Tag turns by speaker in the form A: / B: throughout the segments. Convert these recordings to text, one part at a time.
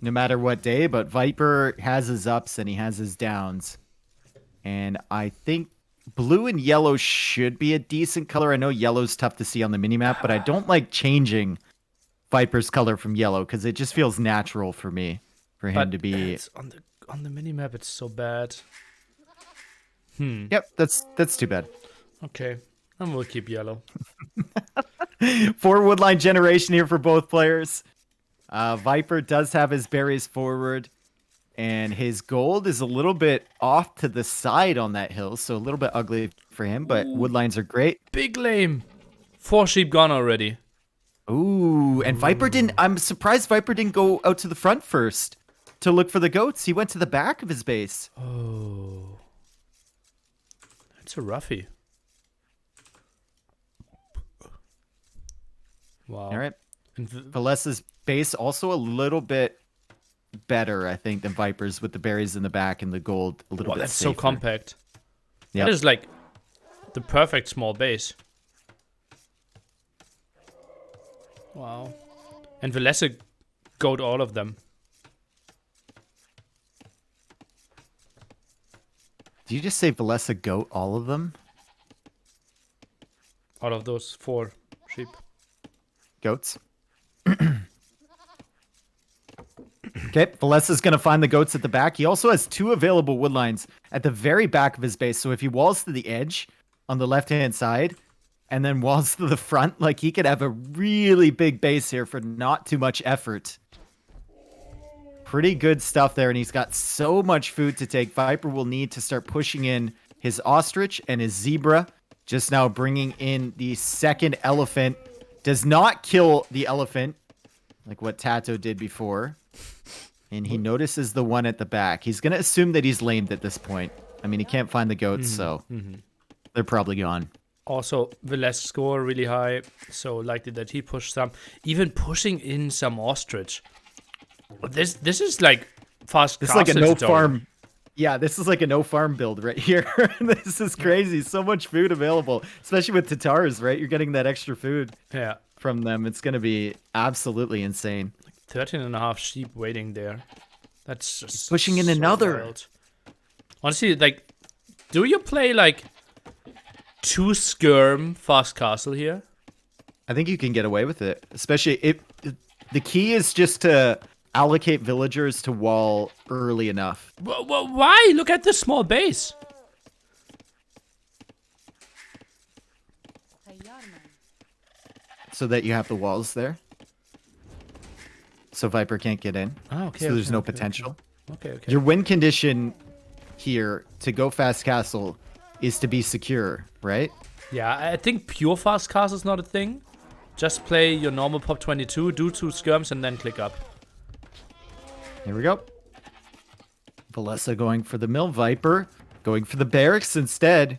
A: no matter what day, but Viper has his ups and he has his downs. And I think blue and yellow should be a decent color. I know yellow's tough to see on the minimap, but I don't like changing Viper's color from yellow because it just feels natural for me for him to be.
B: It's on the minimap, it's so bad.
A: Yep, that's too bad.
B: Okay, and we'll keep yellow.
A: 4 woodline generation here for both players. Viper does have his berries forward, and his gold is a little bit off to the side on that hill, so a little bit ugly for him, but woodlines are great.
B: Big lame. 4 sheep gone already.
A: Ooh, and Viper didn't. I'm surprised Viper didn't go out to the front first to look for the goats. He went to the back of his base.
B: Oh. That's a roughie. Wow.
A: All right.
B: And
A: Villese's base also a little bit better, I think, than Viper's with the berries in the back and the gold a little bit
B: that's
A: safer.
B: so compact.
A: Yep.
B: That is like the perfect small base. Wow. And Villese goat all of them.
A: Did you just say Villese goat all of them?
B: Out of those 4 sheep.
A: Goats. Okay, Villese's going to find the goats at the back. He also has 2 available woodlines at the very back of his base. So if he walls to the edge on the left-hand side and then walls to the front, like he could have a really big base here for not too much effort. Pretty good stuff there, and he's got so much food to take. Viper will need to start pushing in his ostrich and his zebra. Just now bringing in the second elephant. Does not kill the elephant like what Tato did before. And he notices the one at the back. He's going to assume that he's lamed at this point. I mean, he can't find the goats, so they're probably gone.
B: Also, Villese score really high, so likely that he pushed some. Even pushing in some ostrich. This is like fast.
A: This is like a no farm. Yeah, this is like a no farm build right here. This is crazy. So much food available, especially with Tatars, right? You're getting that extra food from them. It's going to be absolutely insane.
B: 13.5 sheep waiting there. That's just
A: he's pushing in another.
B: Wild. Honestly, like, do you play like 2 skirm fast castle here?
A: I think you can get away with it, especially if the key is just to allocate villagers to wall early enough.
B: Why? Look at this small base.
A: So that you have the walls there. So Viper can't get in.
B: Oh, okay.
A: So there's no potential.
B: Okay.
A: Your win condition here to go fast castle is to be secure, right?
B: Yeah, I think pure fast castle is not a thing. Just play your normal pop 22, do 2 skirms, and then click up.
A: Here we go. Villese going for the mill. Viper going for the barracks instead.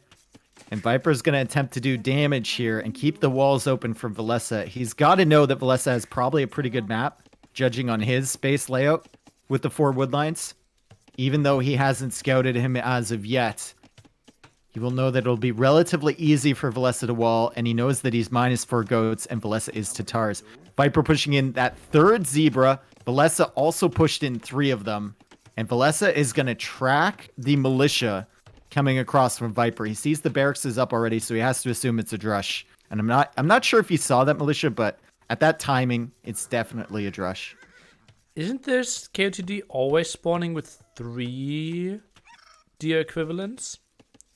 A: And Viper's going to attempt to do damage here and keep the walls open from Villese. He's got to know that Villese has probably a pretty good map, judging on his space layout with the 4 woodlines. Even though he hasn't scouted him as of yet, he will know that it'll be relatively easy for Villese to wall, and he knows that he's -4 goats, and Villese is Tatars. Viper pushing in that 3rd zebra. Villese also pushed in 3 of them, and Villese is going to track the militia coming across from Viper. He sees the barracks is up already, so he has to assume it's a drush. And I'm not sure if he saw that militia, but at that timing, it's definitely a drush.
B: Isn't this KOTD always spawning with 3 deer equivalents?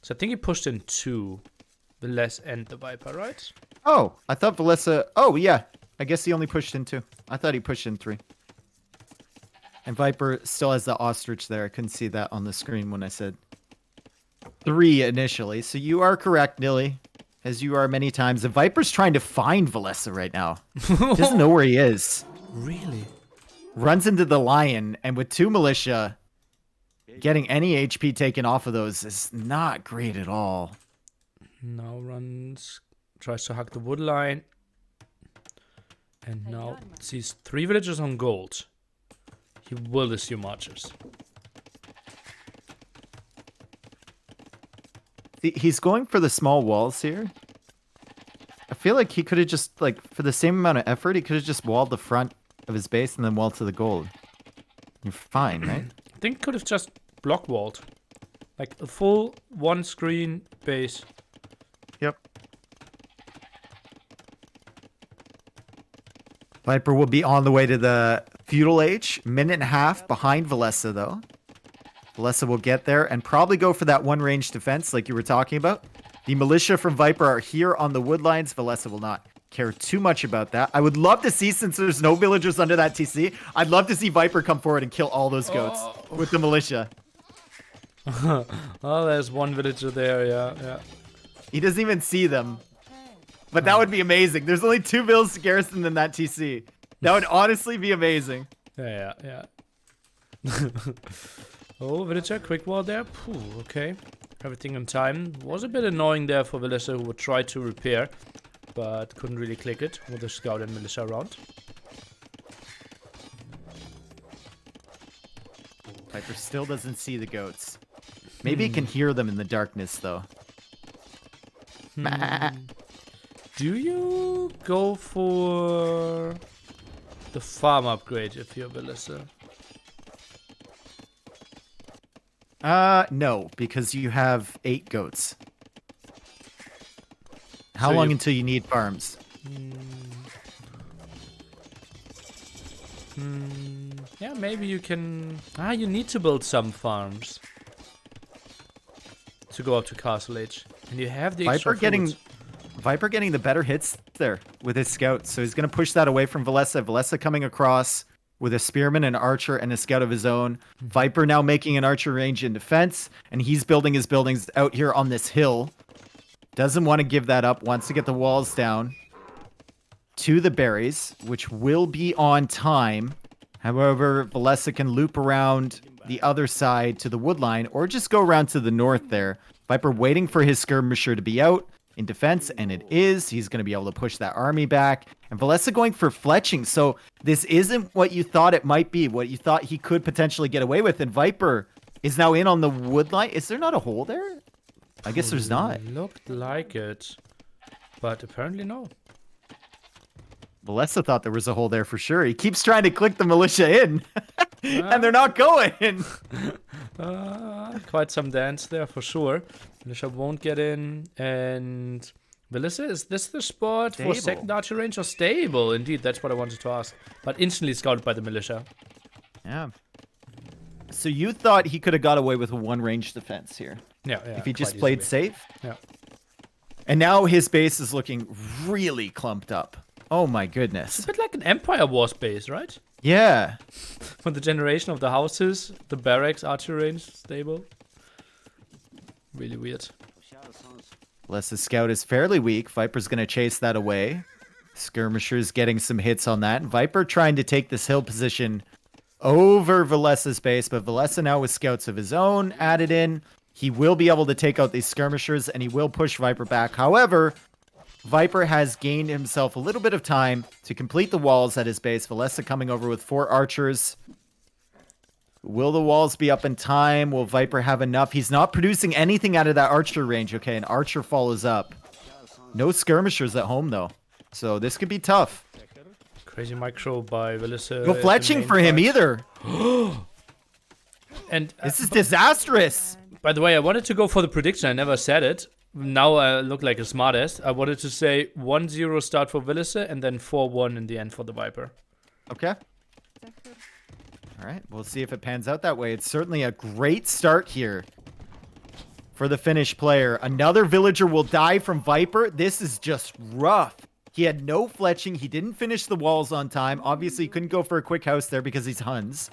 B: So I think he pushed in 2. The less and the Viper, right?
A: Oh, I thought Villese... Oh, yeah. I guess he only pushed in 2. I thought he pushed in 3. And Viper still has the ostrich there. I couldn't see that on the screen when I said 3 initially. So you are correct, Nilly. As you are many times. The Viper's trying to find Villese right now. Doesn't know where he is.
B: Really?
A: Runs into the lion, and with 2 militia, getting any HP taken off of those is not great at all.
B: Now runs, tries to hack the wood line. And now sees 3 villagers on gold. He will assume archers.
A: He's going for the small walls here. I feel like he could have just, like, for the same amount of effort, he could have just walled the front of his base and then walled to the gold. You're fine, right?
B: I think could have just block walled. Like a full one screen base.
A: Yep. Viper will be on the way to the feudal age. Minute and a half behind Villese, though. Villese will get there and probably go for that one range defense like you were talking about. The militia from Viper are here on the wood lines. Villese will not care too much about that. I would love to see, since there's no villagers under that TC, I'd love to see Viper come forward and kill all those goats with the militia.
B: Oh, there's one villager there, yeah.
A: He doesn't even see them. But that would be amazing. There's only 2 vills garrisoned in that TC. That would honestly be amazing.
B: Yeah. Oh, villager, quick wall there. Phew, okay. Everything on time. Was a bit annoying there for Villese, who would try to repair, but couldn't really click it with the scout and militia around.
A: Viper still doesn't see the goats. Maybe he can hear them in the darkness, though.
B: Do you go for the farm upgrade if you're Villese?
A: No, because you have 8 goats. How
B: So
A: long
B: you-
A: until you need farms?
B: Yeah, maybe you can... you need to build some farms to go up to Castle Age. And you have the extra foods.
A: Viper getting the better hits there with his scouts. So he's going to push that away from Villese. Villese coming across with a spearman, an archer, and a scout of his own. Viper now making an archer range in defense. And he's building his buildings out here on this hill. Doesn't want to give that up. Wants to get the walls down to the berries, which will be on time. However, Villese can loop around the other side to the wood line or just go around to the north there. Viper waiting for his skirmisher to be out in defense, and it is. He's going to be able to push that army back. And Villese going for fletching. So this isn't what you thought it might be, what you thought he could potentially get away with. And Viper is now in on the wood line. Is there not a hole there? I guess there's not.
B: Looked like it, but apparently no.
A: Villese thought there was a hole there for sure. He keeps trying to click the militia in, and they're not going.
B: Quite some dance there for sure. Militia won't get in, and Villese, is this the spot for
A: Stable.
B: second archer range or stable? Indeed, that's what I wanted to ask. But instantly scouted by the militia.
A: Yeah. So you thought he could have got away with a one range defense here
B: Yeah.
A: if he just
B: quite
A: played
B: easily.
A: safe?
B: Yeah.
A: And now his base is looking really clumped up. Oh my goodness.
B: It's a bit like an Empire Wars base, right?
A: Yeah.
B: For the generation of the houses, the barracks, archer range, stable. Really weird.
A: Villese's scout is fairly weak. Viper's going to chase that away. Skirmisher's getting some hits on that. Viper trying to take this hill position over Villese's base, but Villese now with scouts of his own added in. He will be able to take out these skirmishers, and he will push Viper back. However, Viper has gained himself a little bit of time to complete the walls at his base. Villese coming over with 4 archers. Will the walls be up in time? Will Viper have enough? He's not producing anything out of that archer range. Okay, an archer follows up. No skirmishers at home, though. So this could be tough.
B: Crazy micro by Villese.
A: No fletching for him either.
B: And
A: This is disastrous.
B: by the way, I wanted to go for the prediction. I never said it. Now I look like a smartass. I wanted to say 1-0 start for Villese and then 4-1 in the end for the Viper.
A: Okay. All right, we'll see if it pans out that way. It's certainly a great start here for the Finnish player. Another villager will die from Viper. This is just rough. He had no fletching. He didn't finish the walls on time. Obviously, he couldn't go for a quick house there because he's Huns.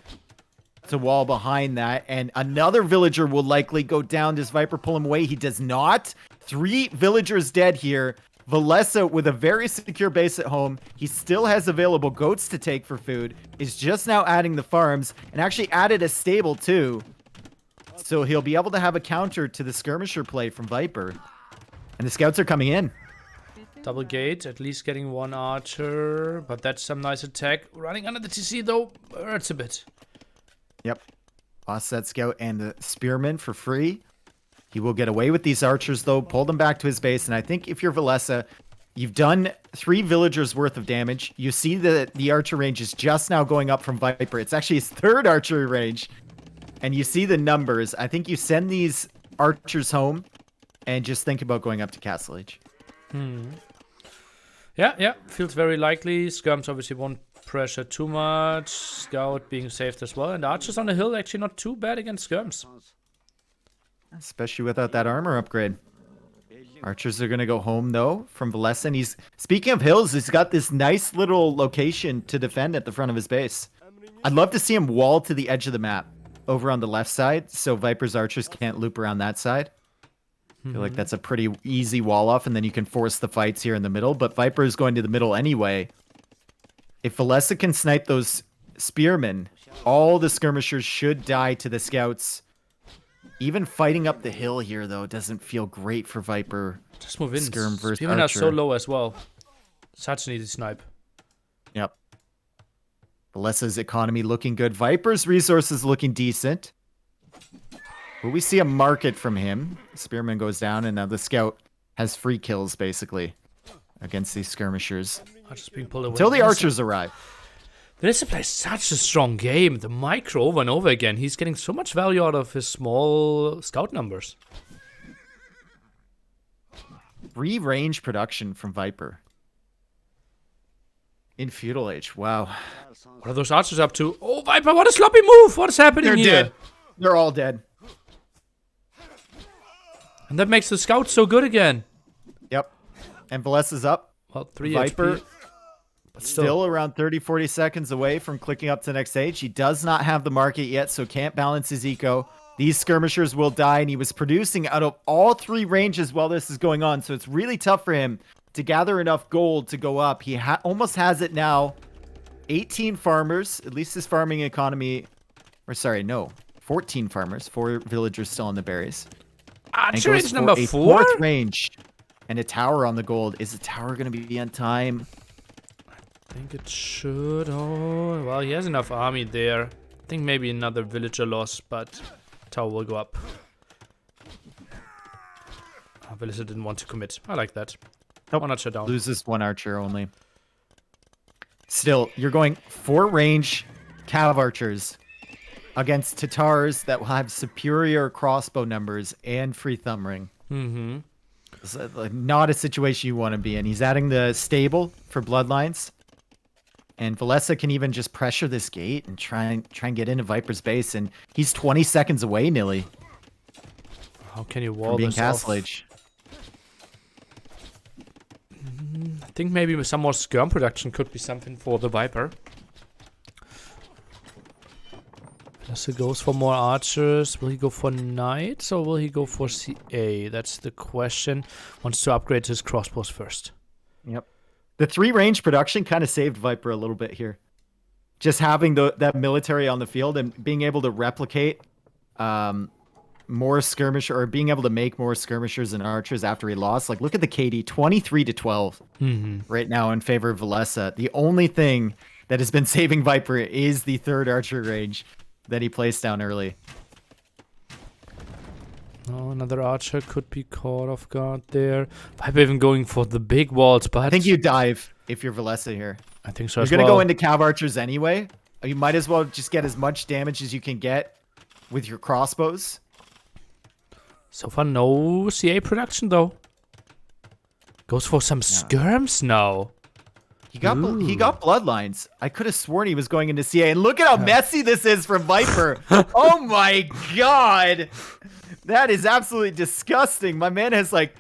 A: It's a wall behind that. And another villager will likely go down. Does Viper pull him away? He does not. 3 villagers dead here. Villese with a very secure base at home. He still has available goats to take for food. Is just now adding the farms and actually added a stable too. So he'll be able to have a counter to the skirmisher play from Viper. And the scouts are coming in.
B: Double gate, at least getting 1 archer. But that's some nice attack. Running under the TC though, hurts a bit.
A: Yep. Lost that scout and the spearman for free. He will get away with these archers, though, pull them back to his base. And I think if you're Villese, You've done 3 villagers worth of damage. You see that the archer range is just now going up from Viper. It's actually his 3rd archery range. And you see the numbers. I think you send these archers home and just think about going up to Castle Age.
B: Yeah. Feels very likely. Skirms obviously won't pressure too much. Scout being saved as well. And archers on the hill actually not too bad against skirms.
A: Especially without that armor upgrade. Archers are going to go home, though, from Villese. And speaking of hills, he's got this nice little location to defend at the front of his base. I'd love to see him wall to the edge of the map over on the left side so Viper's archers can't loop around that side. I feel like that's a pretty easy wall off, and then you can force the fights here in the middle. But Viper is going to the middle anyway. If Villese can snipe those spearmen, all the skirmishers should die to the scouts. Even fighting up the hill here, though, doesn't feel great for Viper.
B: Just move in.
A: Skirm versus
B: Spearmen are
A: archer.
B: so low as well. Such an easy snipe.
A: Yep. Villese's economy looking good. Viper's resources looking decent. Will we see a market from him? Spearman goes down, and now the scout has free kills, basically, against these skirmishers.
B: Archers being pulled away.
A: Until the archers arrive.
B: Villese plays such a strong game. The micro over and over again. He's getting so much value out of his small scout numbers.
A: Free range production from Viper. In Feudal Age. Wow.
B: What are those archers up to? Oh, Viper, what a sloppy move. What is happening
A: They're
B: here?
A: dead. They're all dead.
B: And that makes the scout so good again.
A: Yep. And Villese is up.
B: Well, 3
A: Viper
B: HP. But
A: still around 30-40 seconds away from clicking up to the next stage. He does not have the market yet, so can't balance his eco. These skirmishers will die, and he was producing out of all 3 ranges while this is going on, so it's really tough for him to gather enough gold to go up. He almost has it now. 18 farmers, at least his farming economy, or sorry, no, 14 farmers, 4 villagers still on the berries.
B: Archer
A: goes
B: range
A: for
B: number
A: a
B: 4?
A: 4th range and a tower on the gold. Is the tower going to be on time?
B: I think it should. Oh, well, he has enough army there. I think maybe another villager loss, but tower will go up. Oh, Villese didn't want to commit. I like that.
A: Nope.
B: One archer down.
A: Loses 1 archer only. Still, you're going 4 range cav archers against Tatars that will have superior crossbow numbers and free thumb ring.
B: Mm-hmm.
A: It's not a situation you want to be in. He's adding the stable for bloodlines. And Villese can even just pressure this gate and try and get into Viper's base. And he's 20 seconds away, nearly,
B: How can you wall
A: from being
B: this
A: Castle
B: off?
A: Age.
B: I think maybe some more skirm production could be something for the Viper. Villese goes for more archers. Will he go for knights or will he go for CA? That's the question. Wants to upgrade his crossbows first.
A: Yep. The 3 range production kind of saved Viper a little bit here. Just having that military on the field and being able to replicate more skirmish, or being able to make more skirmishers and archers after he lost. Like, look at the KD, 23-12 right now in favor of Villese. The only thing that has been saving Viper is the 3rd archer range that he placed down early.
B: Oh, another archer could be caught off guard there. Viper even going for the big walls, but
A: I think you dive if you're Villese here.
B: I think so
A: You're
B: as
A: going to
B: well.
A: go into cav archers anyway. You might as well just get as much damage as you can get with your crossbows.
B: So far, no CA production though. Goes for some skirms now.
A: He got bloodlines. I could have sworn he was going into CA. And look at how messy this is from Viper. Oh my god. That is absolutely disgusting. My man has like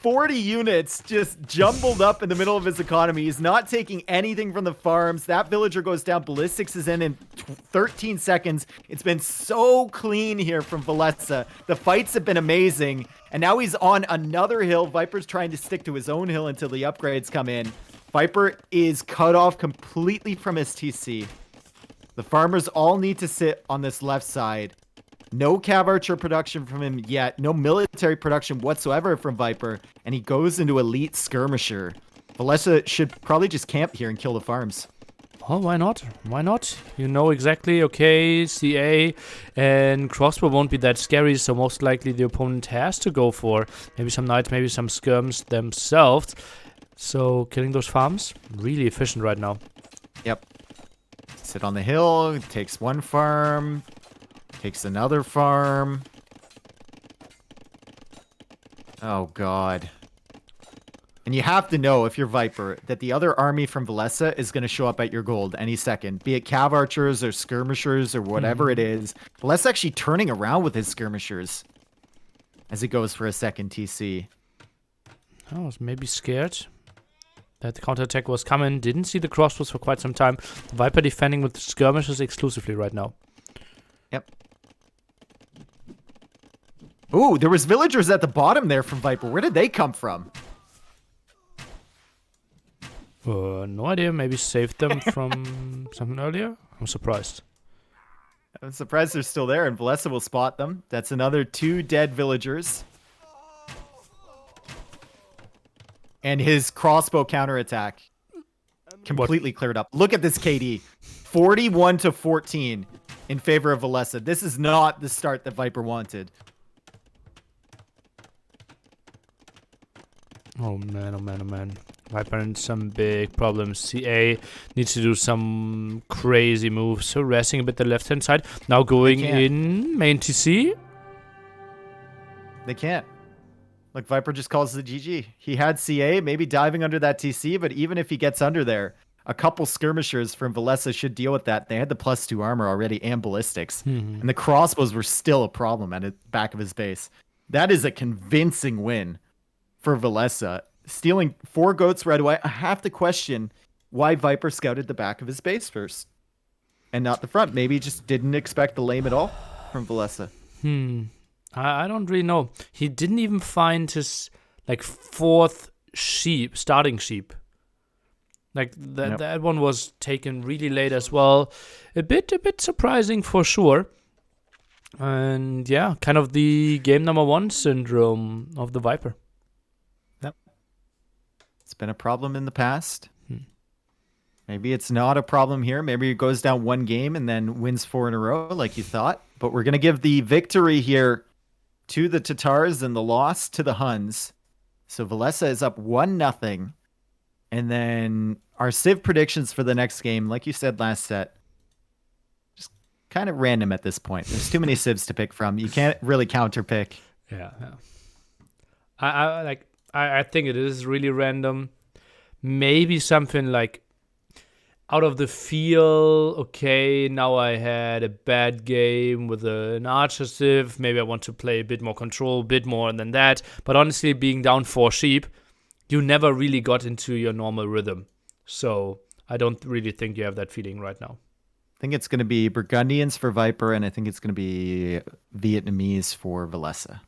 A: 40 units just jumbled up in the middle of his economy. He's not taking anything from the farms. That villager goes down. Ballistics is in 13 seconds. It's been so clean here from Villese. The fights have been amazing. And now he's on another hill. Viper's trying to stick to his own hill until the upgrades come in. Viper is cut off completely from his TC. The farmers all need to sit on this left side. No cav archer production from him yet. No military production whatsoever from Viper. And he goes into elite skirmisher. Villese should probably just camp here and kill the farms.
B: Oh, why not? Why not? You know exactly, okay, CA and crossbow won't be that scary, so most likely the opponent has to go for maybe some knights, maybe some skirms themselves. So killing those farms, really efficient right now.
A: Yep. Sit on the hill, takes one farm, takes another farm. Oh, God. And you have to know, if you're Viper, that the other army from Villese is going to show up at your gold any second. Be it cav archers or skirmishers or whatever it is. Villese actually turning around with his skirmishers as he goes for a second TC.
B: I was maybe scared that the counterattack was coming. Didn't see the crossbows for quite some time. The Viper defending with skirmishers exclusively right now.
A: Yep. Ooh, there was villagers at the bottom there from Viper. Where did they come from?
B: No idea. Maybe saved them from something earlier. I'm surprised.
A: I'm surprised they're still there, and Villese will spot them. That's another 2 dead villagers. And his crossbow counterattack completely cleared up. Look at this KD. 41-14 in favor of Villese. This is not the start that Viper wanted.
B: Oh man, oh man, oh man. Viper in some big problems. CA needs to do some crazy moves. Harassing a bit the left-hand side. Now going in main TC.
A: They can't. Look, Viper just calls the GG. He had CA, maybe diving under that TC, but even if he gets under there, a couple skirmishers from Villese should deal with that. They had the +2 armor already and ballistics. And the crossbows were still a problem at the back of his base. That is a convincing win for Villese. Stealing 4 goats right away. I have to question why Viper scouted the back of his base first and not the front. Maybe he just didn't expect the lame at all from Villese.
B: I don't really know. He didn't even find his like 4th sheep, starting sheep. Like that one was taken really late as well. A bit surprising for sure. And yeah, kind of the game number 1 syndrome of the Viper.
A: It's been a problem in the past. Maybe it's not a problem here. Maybe it goes down 1 game and then wins 4 in a row like you thought. But we're going to give the victory here to the Tatars and the loss to the Huns. So Villese is up 1-0. And then our Civ predictions for the next game, like you said last set, just kind of random at this point. There's too many Civs to pick from. You can't really counter pick.
B: Yeah. I think it is really random. Maybe something like out of the feel, okay, now I had a bad game with an archer civ. Maybe I want to play a bit more control, a bit more than that. But honestly, being down 4 sheep, you never really got into your normal rhythm. So I don't really think you have that feeling right now.
A: I think it's going to be Burgundians for Viper, and I think it's going to be Vietnamese for Villese.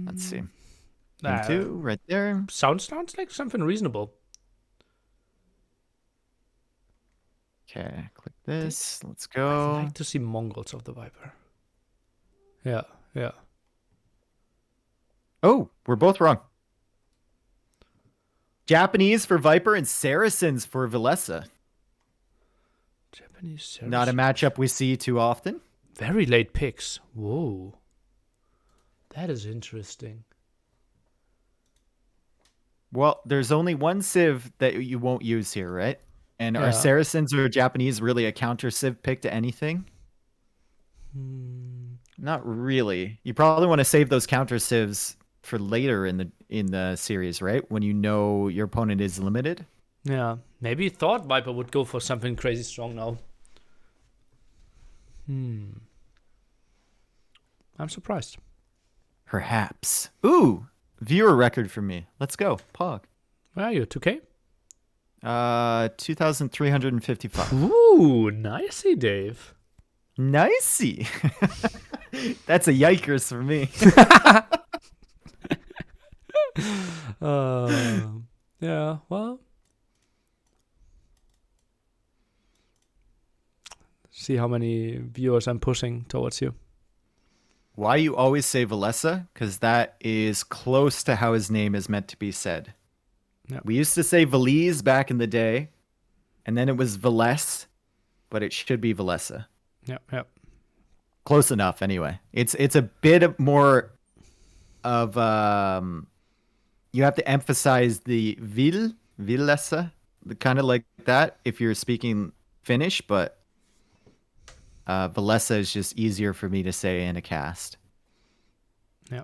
A: Let's see. Game 2, right there.
B: Sounds like something reasonable.
A: Okay, click this. Let's go.
B: I'd like to see Mongols of the Viper. Yeah.
A: Oh, we're both wrong. Japanese for Viper and Saracens for Villese.
B: Japanese Saracens.
A: Not a matchup we see too often.
B: Very late picks. Whoa. That is interesting.
A: Well, there's only 1 Civ that you won't use here, right? And are Saracens or Japanese really a counter Civ pick to anything? Not really. You probably want to save those counter Civs for later in the series, right? When you know your opponent is limited.
B: Yeah. Maybe thought Viper would go for something crazy strong now. I'm surprised.
A: Perhaps. Ooh, viewer record for me. Let's go. Pog.
B: Where are you? 2K?
A: 2,355.
B: Ooh, nicey, Dave.
A: Nicey. That's a yikers for me.
B: Yeah, well. See how many viewers I'm pushing towards you.
A: Why you always say Villese? Because that is close to how his name is meant to be said.
B: Yep.
A: We used to say Villese back in the day, and then it was Villese, but it should be Villese.
B: Yep.
A: Close enough, anyway. It's a bit more of you have to emphasize the Villese, kind of like that if you're speaking Finnish, but Villese is just easier for me to say in a cast.
B: Yeah.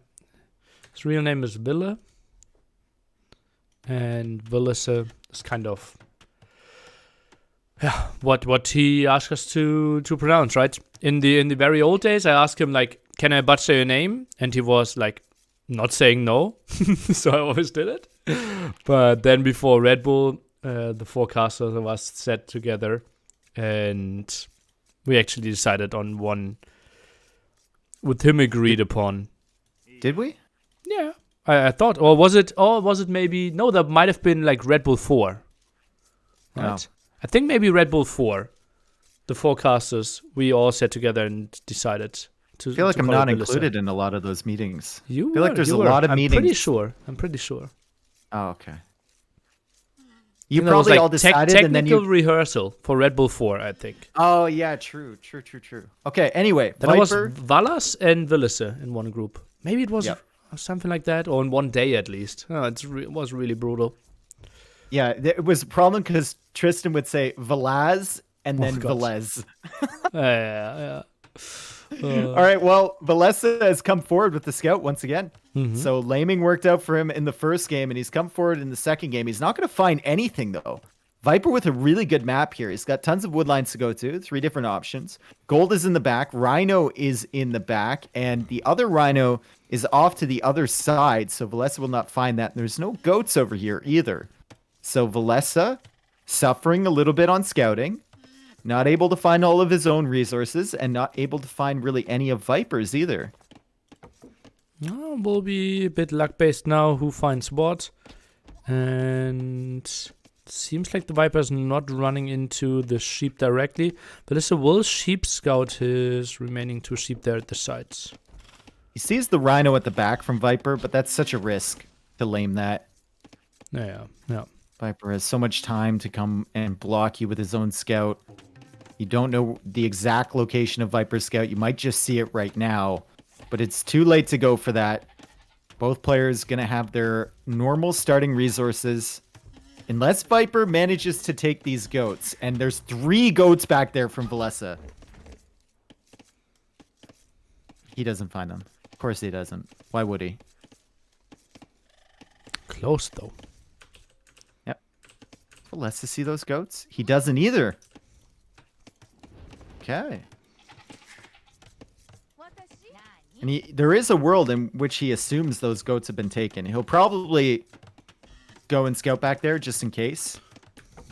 B: His real name is Ville. And Villese is kind of what he asked us to pronounce, right? In the very old days, I asked him like, "Can I butcher your name?" And he was like, not saying no, so I always did it. But then before Red Bull, the forecasters of us sat together, and we actually decided on one with him agreed upon.
A: Did we?
B: Yeah, I thought, or was it maybe no? That might have been like Red Bull 4, right?
A: Oh.
B: I think maybe Red Bull 4. The forecasters, we all sat together and decided to.
A: I feel like
B: to
A: I'm
B: call
A: not
B: it Villese.
A: included in a lot of those meetings.
B: You
A: I feel like there's a
B: were.
A: lot of
B: I'm
A: meetings.
B: I'm pretty sure.
A: Oh, okay. You
B: think that was
A: probably
B: like
A: all decided, and then
B: technical
A: you.
B: rehearsal for Red Bull 4, I think.
A: Oh yeah, true. Okay. Anyway,
B: Then it was
A: Viper.
B: Vallas and Villese in one group. Maybe it was
A: Yep.
B: something like that, or in one day at least. Oh, it was really brutal.
A: Yeah, it was a problem because Tristan would say Velaz and then
B: God.
A: Velez.
B: Yeah.
A: All right, well, Villese has come forward with the scout once again.
B: Mhm.
A: So laming worked out for him in the first game, and he's come forward in the second game. He's not going to find anything, though. Viper with a really good map here. He's got tons of wood lines to go to, 3 different options. Gold is in the back, Rhino is in the back, and the other Rhino is off to the other side, so Villese will not find that. There's no goats over here either. So Villese suffering a little bit on scouting. Not able to find all of his own resources, and not able to find really any of Viper's either.
B: Will be a bit luck based now. Who finds what? And seems like the Viper's not running into the sheep directly. Villese will sheep scout his remaining 2 sheep there at the sides.
A: He sees the Rhino at the back from Viper, but that's such a risk to lame that.
B: Yeah.
A: Viper has so much time to come and block you with his own scout. You don't know the exact location of Viper's scout. You might just see it right now, but it's too late to go for that. Both players going to have their normal starting resources. Unless Viper manages to take these goats, and there's 3 goats back there from Villese. He doesn't find them. Of course he doesn't. Why would he?
B: Close though.
A: Yep. Villese see those goats? He doesn't either. Okay. And there is a world in which he assumes those goats have been taken. He'll probably go and scout back there just in case.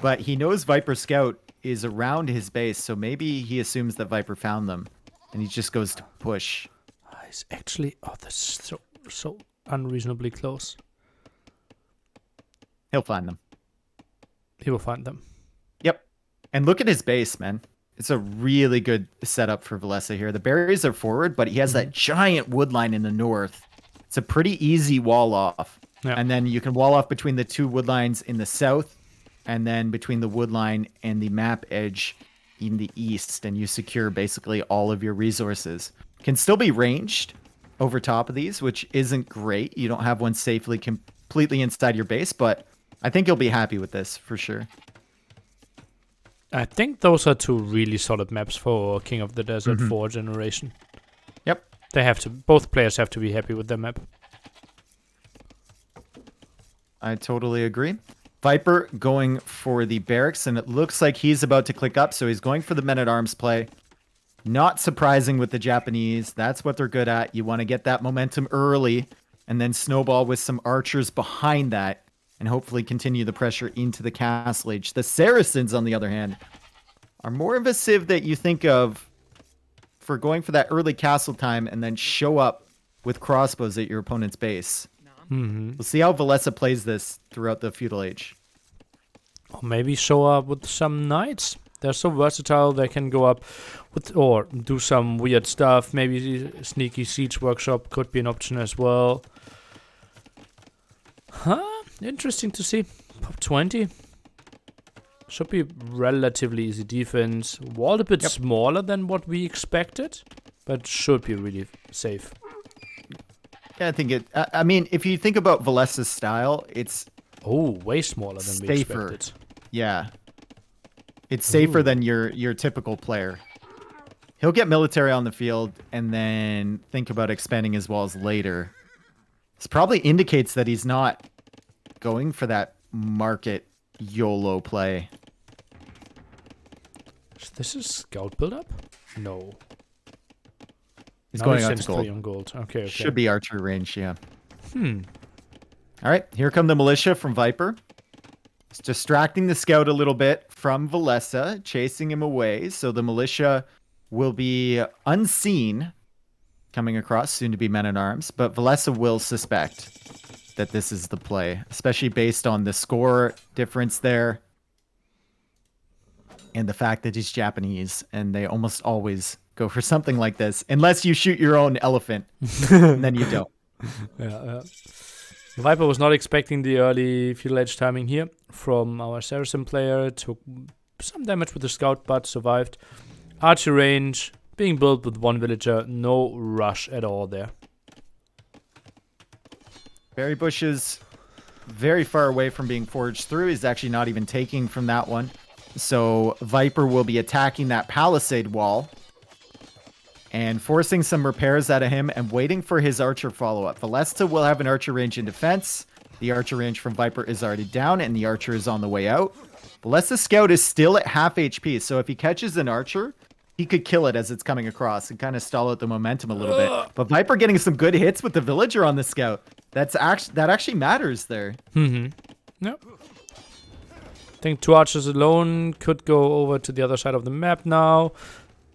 A: But he knows Viper Scout is around his base, so maybe he assumes that Viper found them. And he just goes to push.
B: It's actually... Oh, that's so unreasonably close.
A: He'll find them.
B: He will find them.
A: Yep. And look at his base, man. It's a really good setup for Villese here. The berries are forward, but he has that giant wood line in the north. It's a pretty easy wall off.
B: Yeah.
A: And then you can wall off between the 2 wood lines in the south, and then between the wood line and the map edge in the east, and you secure basically all of your resources. Can still be ranged over top of these, which isn't great. You don't have one safely completely inside your base, but I think you'll be happy with this for sure.
B: I think those are 2 really solid maps for King of the Desert 4 generation.
A: Yep.
B: They have to. Both players have to be happy with their map.
A: I totally agree. Viper going for the barracks, and it looks like he's about to click up, so he's going for the men-at-arms play. Not surprising with the Japanese. That's what they're good at. You want to get that momentum early, and then snowball with some archers behind that, and hopefully continue the pressure into the castle age. The Saracens, on the other hand, are more of a civ that you think of for going for that early castle time and then show up with crossbows at your opponent's base. We'll see how Villese plays this throughout the feudal age.
B: Or maybe show up with some knights. They're so versatile, they can go up with or do some weird stuff. Maybe sneaky siege workshop could be an option as well. Interesting to see. Pop 20. Should be relatively easy defense. Wall a bit smaller than what we expected, but should be really safe.
A: Yeah, I think it. I mean, if you think about Villese's style, it's
B: Oh, way smaller than we
A: safer.
B: expected.
A: Yeah, it's safer
B: Ooh.
A: than your typical player. He'll get military on the field and then think about expanding his walls later. This probably indicates that he's not going for that market YOLO play.
B: This is scout build-up? No.
A: He's
B: Now
A: going
B: he
A: out
B: sends
A: to gold.
B: 3 on gold. Okay, okay.
A: Should be archer range, yeah.
B: Hmm.
A: All right, here come the militia from Viper. It's distracting the scout a little bit from Villese, chasing him away. So the militia will be unseen coming across, soon to be men-at-arms. But Villese will suspect that this is the play, especially based on the score difference there and the fact that he's Japanese, and they almost always go for something like this, unless you shoot your own elephant, and then you don't.
B: Yeah. Viper was not expecting the early field edge timing here from our Saracen player. Took some damage with the scout, but survived. Archer range, being built with 1 villager, no rush at all there.
A: Berry Bush is very far away from being forged through. He's actually not even taking from that one. So Viper will be attacking that palisade wall and forcing some repairs out of him and waiting for his archer follow-up. Villese will have an archer range in defense. The archer range from Viper is already down, and the archer is on the way out. Villese's scout is still at half HP, so if he catches an archer, he could kill it as it's coming across and kind of stall out the momentum a little bit. But Viper getting some good hits with the villager on the scout. That actually matters there.
B: Yep. I think 2 archers alone could go over to the other side of the map now.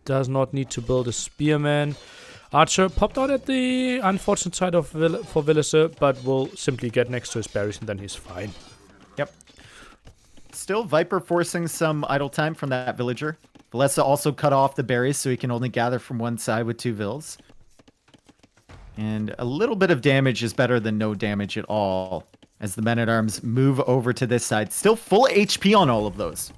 B: Does not need to build a spearman. Archer popped out at the unfortunate side of for Villese, but will simply get next to his berries and then he's fine.
A: Yep. Still Viper forcing some idle time from that villager. Villese also cut off the berries so he can only gather from one side with 2 vills. And a little bit of damage is better than no damage at all as the men-at-arms move over to this side. Still full HP on all of those.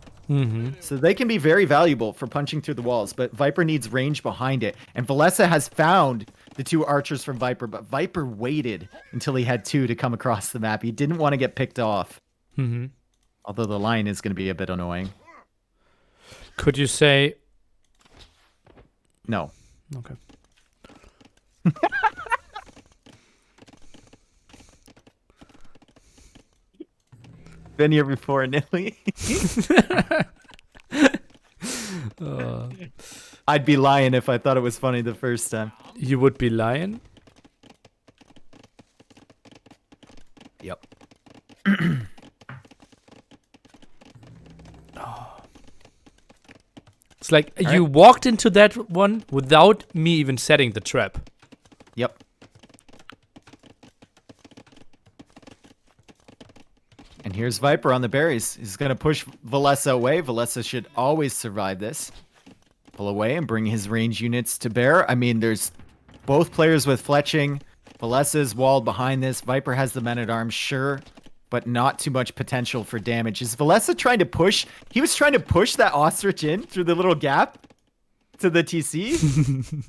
A: So they can be very valuable for punching through the walls, but Viper needs range behind it. And Villese has found the 2 archers from Viper, but Viper waited until he had 2 to come across the map. He didn't want to get picked off. Although the line is going to be a bit annoying.
B: Could you say...
A: No.
B: Okay.
A: Been here before, Nilly. I'd be lying if I thought it was funny the first time.
B: You would be lying?
A: Yep.
B: It's like you walked into that one without me even setting the trap.
A: Yep. And here's Viper on the berries. He's going to push Villese away. Villese should always survive this. Pull away and bring his range units to bear. I mean, there's both players with fletching. Villese's walled behind this. Viper has the men-at-arms, sure, but not too much potential for damage. Is Villese trying to push? He was trying to push that ostrich in through the little gap to the TC.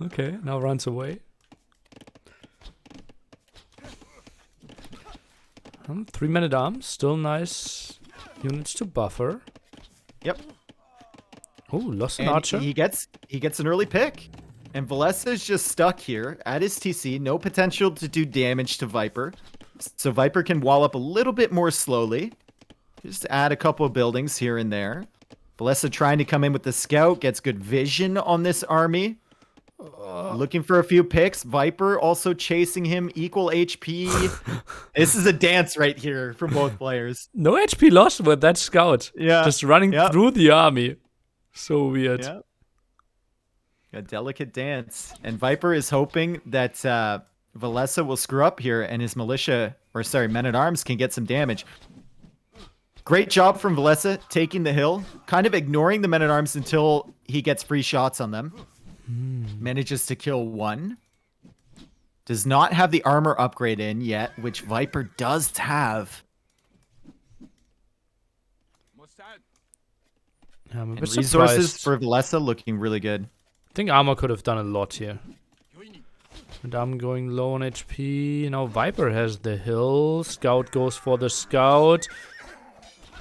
B: Okay, now runs away. 3 men-at-arms, still nice units to buffer.
A: Yep.
B: Oh, lost an
A: And
B: archer.
A: he gets an early pick. And Villese is just stuck here at his TC. No potential to do damage to Viper. So Viper can wall up a little bit more slowly. Just add a couple of buildings here and there. Villese trying to come in with the scout. Gets good vision on this army. Looking for a few picks. Viper also chasing him. Equal HP. This is a dance right here from both players.
B: No HP lost with that scout.
A: Yeah.
B: Just running through the army. So weird.
A: Yeah. A delicate dance. And Viper is hoping that Villese will screw up here and his men-at-arms can get some damage. Great job from Villese taking the hill, kind of ignoring the men-at-arms until he gets free shots on them. Manages to kill 1. Does not have the armor upgrade in yet, which Viper does have.
B: Yeah, I'm a
A: And
B: bit
A: resources
B: surprised.
A: for Villese looking really good.
B: I think armor could have done a lot here. And I'm going low on HP. Now Viper has the hill. Scout goes for the scout.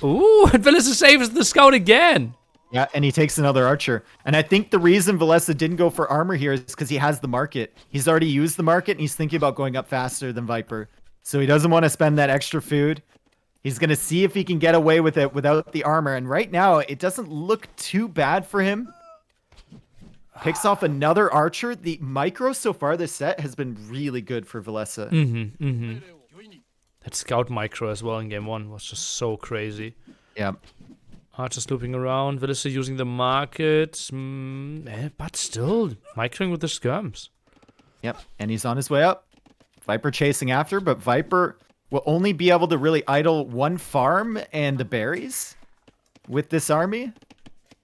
B: Ooh, and Villese saves the scout again.
A: Yeah, and he takes another archer. And I think the reason Villese didn't go for armor here is because he has the market. He's already used the market, and he's thinking about going up faster than Viper. So he doesn't want to spend that extra food. He's going to see if he can get away with it without the armor. And right now, it doesn't look too bad for him. Picks off another archer. The micro so far this set has been really good for Villese.
B: That scout micro as well in game 1 was just so crazy.
A: Yeah.
B: Archers looping around. Villese using the market. But still, microing with the skirms.
A: Yep. And he's on his way up. Viper chasing after, but Viper will only be able to really idle one farm and the berries with this army.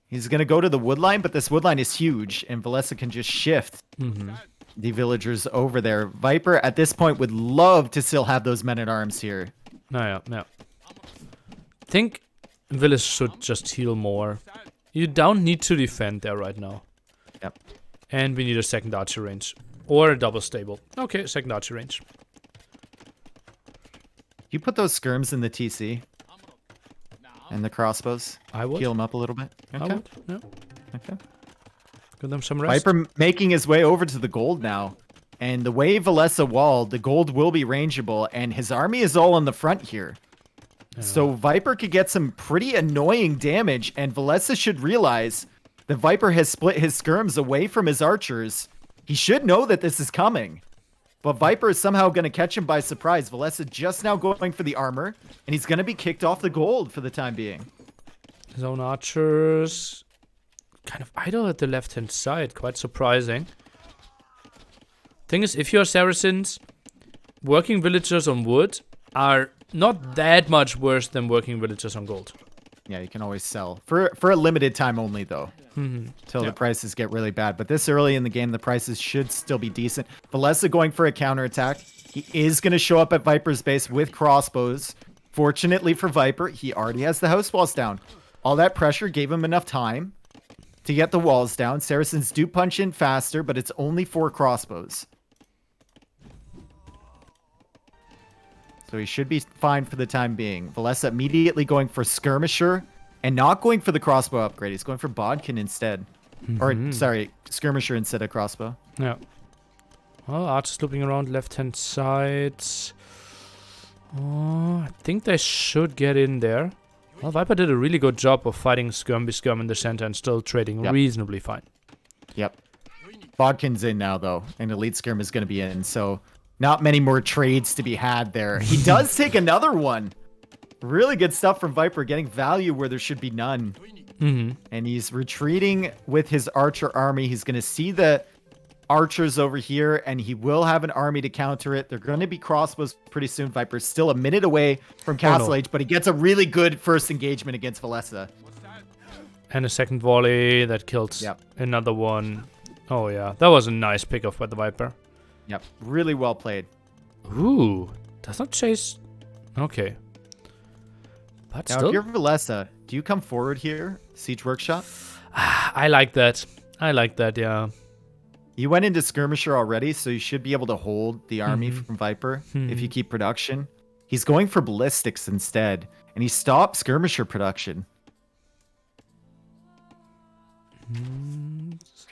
A: He's going to go to the wood line, but this wood line is huge, and Villese can just shift the villagers over there. Viper, at this point, would love to still have those men-at-arms here.
B: Yeah. I think Village should just heal more. You don't need to defend there right now.
A: Yep.
B: And we need a second archer range. Or a double stable. Okay, second archer range.
A: You put those skirms in the TC. And the crossbows.
B: I would.
A: Heal them up a little bit. Okay.
B: I would, yeah.
A: Okay.
B: Give them some rest.
A: Viper making his way over to the gold now. And the way Villese walled, the gold will be rangeable. And his army is all on the front here.
B: Yeah.
A: So Viper could get some pretty annoying damage. And Villese should realize that Viper has split his skirms away from his archers. He should know that this is coming. But Viper is somehow going to catch him by surprise. Villese just now going for the armor. And he's going to be kicked off the gold for the time being.
B: His own archers kind of idle at the left-hand side. Quite surprising. Thing is, if you're Saracens, working villagers on wood are not that much worse than working villagers on gold.
A: Yeah, you can always sell. For a limited time only, though. Until the prices get really bad. But this early in the game, the prices should still be decent. Villese going for a counterattack. He is going to show up at Viper's base with crossbows. Fortunately for Viper, he already has the house walls down. All that pressure gave him enough time to get the walls down. Saracens do punch in faster, but it's only 4 crossbows. So he should be fine for the time being. Villese immediately going for Skirmisher and not going for the crossbow upgrade. He's going for Bodkin instead. Or, sorry, Skirmisher instead of crossbow.
B: Yeah. Well, archers looping around left-hand side. Oh, I think they should get in there. Well, Viper did a really good job of fighting Skirm in the center and still trading reasonably fine.
A: Yep. Bodkin's in now, though, and Elite Skirm is going to be in, so not many more trades to be had there. He does take another one. Really good stuff from Viper, getting value where there should be none. And he's retreating with his archer army. He's going to see the archers over here, and he will have an army to counter it. They're going to be crossbows pretty soon. Viper's still a minute away from Castle Age, but he gets a really good first engagement against Villese.
B: And a second volley that killed another one. Oh, yeah. That was a nice pickoff by the Viper.
A: Yep. Really well played.
B: Ooh. Does not chase. Okay. But
A: now,
B: still.
A: if you're Villese, do you come forward here? Siege Workshop?
B: I like that. I like that, yeah.
A: You went into Skirmisher already, so you should be able to hold the army from Viper if you keep production. He's going for ballistics instead, and he stopped Skirmisher production.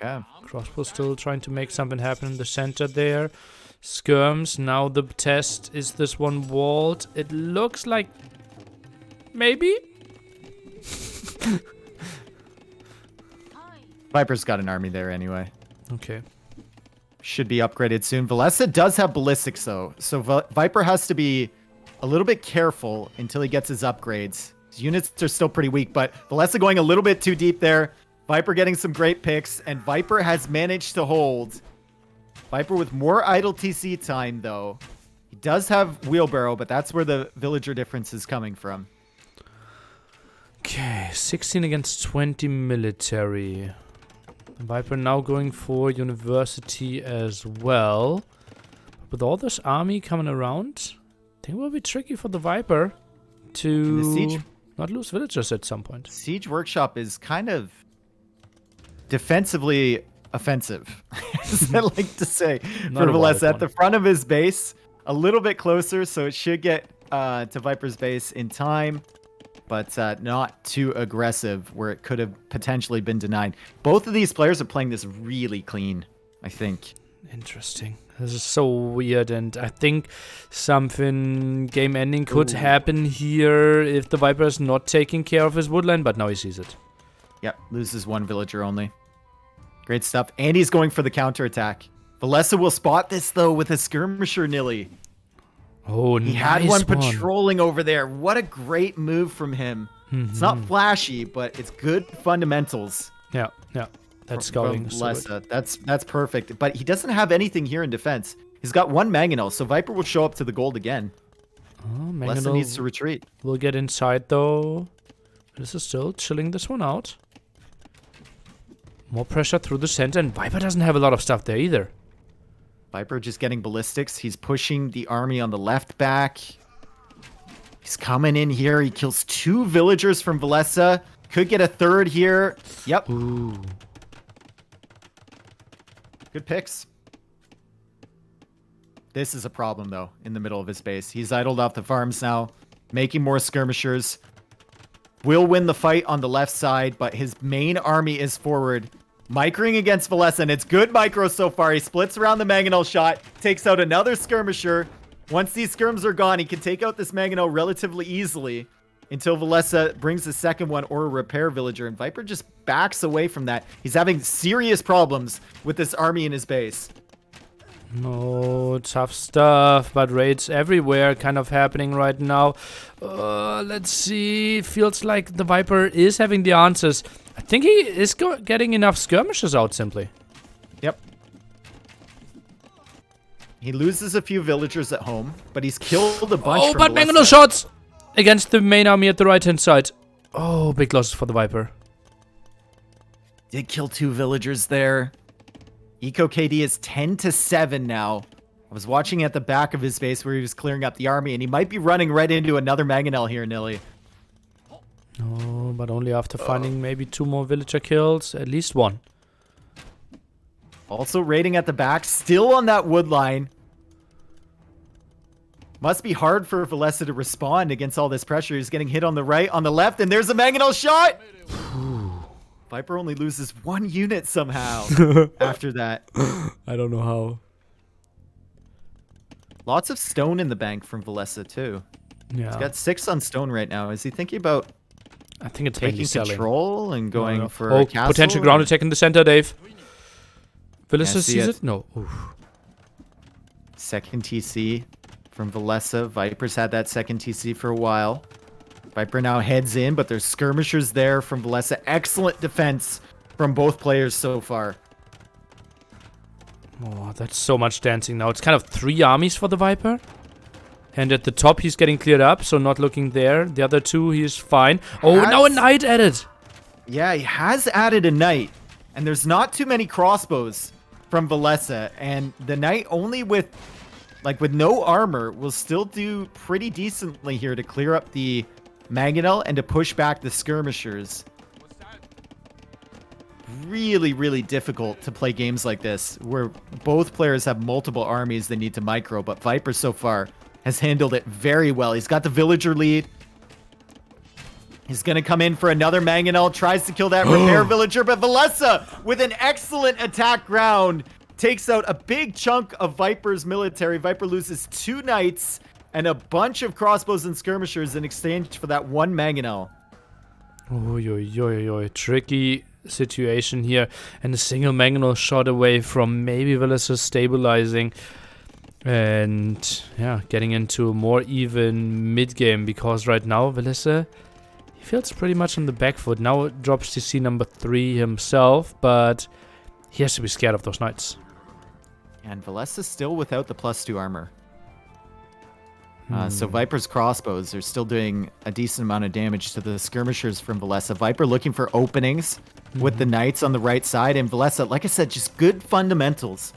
A: Okay.
B: Crossbow still trying to make something happen in the center there. Skirms, now the test. Is this one walled? It looks like... maybe?
A: Viper's got an army there anyway.
B: Okay.
A: Should be upgraded soon. Villese does have ballistics, though. So Viper has to be a little bit careful until he gets his upgrades. His units are still pretty weak, but Villese going a little bit too deep there. Viper getting some great picks, and Viper has managed to hold. Viper with more idle TC time, though. He does have wheelbarrow, but that's where the villager difference is coming from.
B: Okay, 16 against 20 military. Viper now going for university as well. With all this army coming around, I think it will be tricky for the Viper to not lose villagers at some point.
A: Siege Workshop is kind of defensively offensive, as I like to say,
B: Not
A: for
B: a wild
A: Villese. At
B: one.
A: the front of his base, a little bit closer, so it should get to Viper's base in time, but not too aggressive where it could have potentially been denied. Both of these players are playing this really clean, I think.
B: Interesting. This is so weird, and I think something game-ending could happen here if the Viper is not taking care of his woodland, but now he sees it.
A: Yep, loses one villager only. Great stuff. And he's going for the counterattack. Villese will spot this, though, with a skirmisher, Nilly.
B: Oh,
A: He had one patrolling over there. What a great move from him. It's not flashy, but it's good fundamentals.
B: Yeah. That's scouting.
A: From
B: So
A: Villese. That's perfect. But he doesn't have anything here in defense. He's got one mangonel, so Viper will show up to the gold again.
B: oh,
A: Villese
B: Mangonel
A: needs to retreat.
B: will get inside, though. This is still chilling this one out. More pressure through the center, and Viper doesn't have a lot of stuff there either.
A: Viper just getting ballistics. He's pushing the army on the left back. He's coming in here. He kills 2 villagers from Villese. Could get a 3rd here. Yep.
B: Ooh.
A: Good picks. This is a problem, though, in the middle of his base. He's idled off the farms now, making more skirmishers. Will win the fight on the left side, but his main army is forward. Microing against Villese, and it's good micro so far. He splits around the mangonel shot, takes out another skirmisher. Once these skirms are gone, he can take out this mangonel relatively easily until Villese brings the second one or a repair villager, and Viper just backs away from that. He's having serious problems with this army in his base.
B: No, tough stuff, but raids everywhere kind of happening right now. Let's see. Feels like the Viper is having the answers. I think he is getting enough skirmishes out simply.
A: Yep. He loses a few villagers at home, but he's killed a bunch.
B: Oh,
A: from
B: but
A: Villese.
B: mangonel shots against the main army at the right-hand side. Oh, big losses for the Viper.
A: Did kill 2 villagers there. Eco KD is 10-7 now. I was watching at the back of his base where he was clearing up the army, and he might be running right into another mangonel here, Nilly.
B: Oh, but only after finding maybe 2 more villager kills. At least 1.
A: Also raiding at the back, still on that wood line. Must be hard for Villese to respond against all this pressure. He's getting hit on the right, on the left, and there's a mangonel shot! Viper only loses 1 unit somehow after that.
B: I don't know how.
A: Lots of stone in the bank from Villese, too.
B: Yeah.
A: He's got 6 on stone right now. Is he thinking about
B: I think it's
A: taking
B: mainly selling.
A: control and going
B: No.
A: for
B: Oh,
A: a castle?
B: potential ground attack in the center, Dave. Villese
A: Yeah, see
B: sees
A: it.
B: it? No. Oof.
A: Second TC from Villese. Viper's had that second TC for a while. Viper now heads in, but there's skirmishers there from Villese. Excellent defense from both players so far.
B: Oh, that's so much dancing now. It's kind of 3 armies for the Viper. And at the top, he's getting cleared up, so not looking there. The other 2, he's fine. Oh, now a knight added.
A: Yeah, he has added a knight. And there's not too many crossbows from Villese. And the knight only with no armor will still do pretty decently here to clear up the mangonel and to push back the skirmishers. Really, really difficult to play games like this where both players have multiple armies they need to micro, but Viper so far has handled it very well. He's got the villager lead. He's going to come in for another mangonel, tries to kill that repair villager, but Villese with an excellent attack ground takes out a big chunk of Viper's military. Viper loses 2 knights and a bunch of crossbows and skirmishers in exchange for that 1 mangonel.
B: Oh, tricky situation here. And a single mangonel shot away from maybe Villese stabilizing. And yeah, getting into a more even mid-game. Because right now, Villese, he feels pretty much on the back foot. Now it drops TC number 3 himself. But he has to be scared of those knights.
A: And Villese is still without the +2 armor. So Viper's crossbows are still doing a decent amount of damage to the skirmishers from Villese. Viper looking for openings with the knights on the right side. And Villese, like I said, just good fundamentals.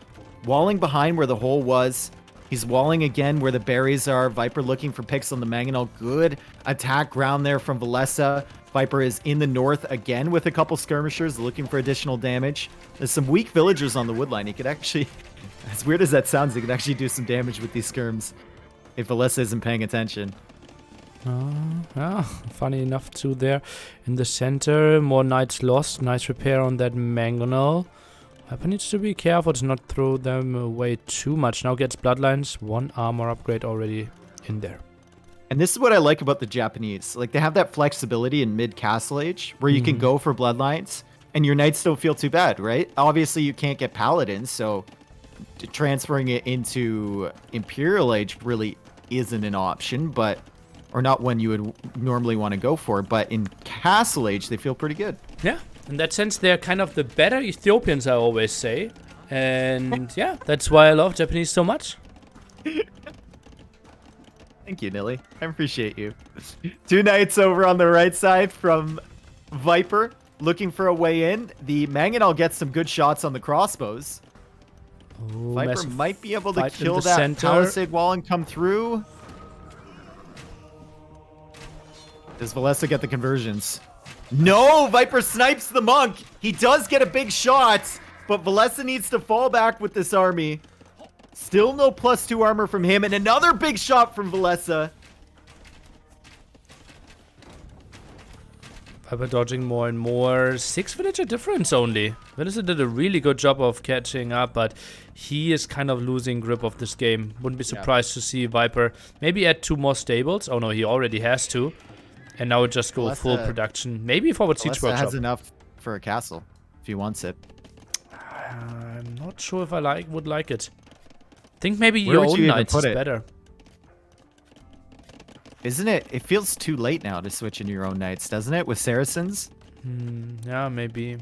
A: Walling behind where the hole was. He's walling again where the berries are. Viper looking for picks on the mangonel. Good attack ground there from Villese. Viper is in the north again with a couple skirmishers looking for additional damage. There's some weak villagers on the wood line. He could actually, as weird as that sounds, he could actually do some damage with these skirms if Villese isn't paying attention.
B: Yeah, funny enough too there. In the center, more knights lost. Nice repair on that mangonel. Viper needs to be careful to not throw them away too much. Now gets bloodlines. 1 armor upgrade already in there.
A: And this is what I like about the Japanese. Like, they have that flexibility in mid-castle age where you can go for bloodlines and your knights don't feel too bad, right? Obviously, you can't get paladins, so transferring it into Imperial Age really isn't an option, but or not one you would normally want to go for. But in Castle Age, they feel pretty good.
B: Yeah, in that sense, they're kind of the better Ethiopians, I always say. And yeah, that's why I love Japanese so much.
A: Thank you, Nilly. I appreciate you. 2 knights over on the right side from Viper, looking for a way in. The Mangonel gets some good shots on the crossbows.
B: Ooh,
A: Viper might be able to kill that
B: center.
A: palisade wall and come through. Does Villese get the conversions? No! Viper snipes the monk! He does get a big shot, but Villese needs to fall back with this army. Still no +2 armor from him, and another big shot from Villese.
B: Viper dodging more and more. 6 villager difference only. Villese did a really good job of catching up, but he is kind of losing grip of this game. Wouldn't be surprised to see Viper maybe add 2 more stables. Oh no, he already has 2. And now it just go full production. Maybe forward siege
A: Villese
B: workshop.
A: has enough for a castle, if he wants it.
B: I'm not sure if I would like it. Think maybe
A: Where
B: your
A: would
B: own
A: you even
B: knights
A: put
B: is
A: it?
B: better.
A: Isn't it? It feels too late now to switch into your own knights, doesn't it? With Saracens?
B: Yeah, maybe.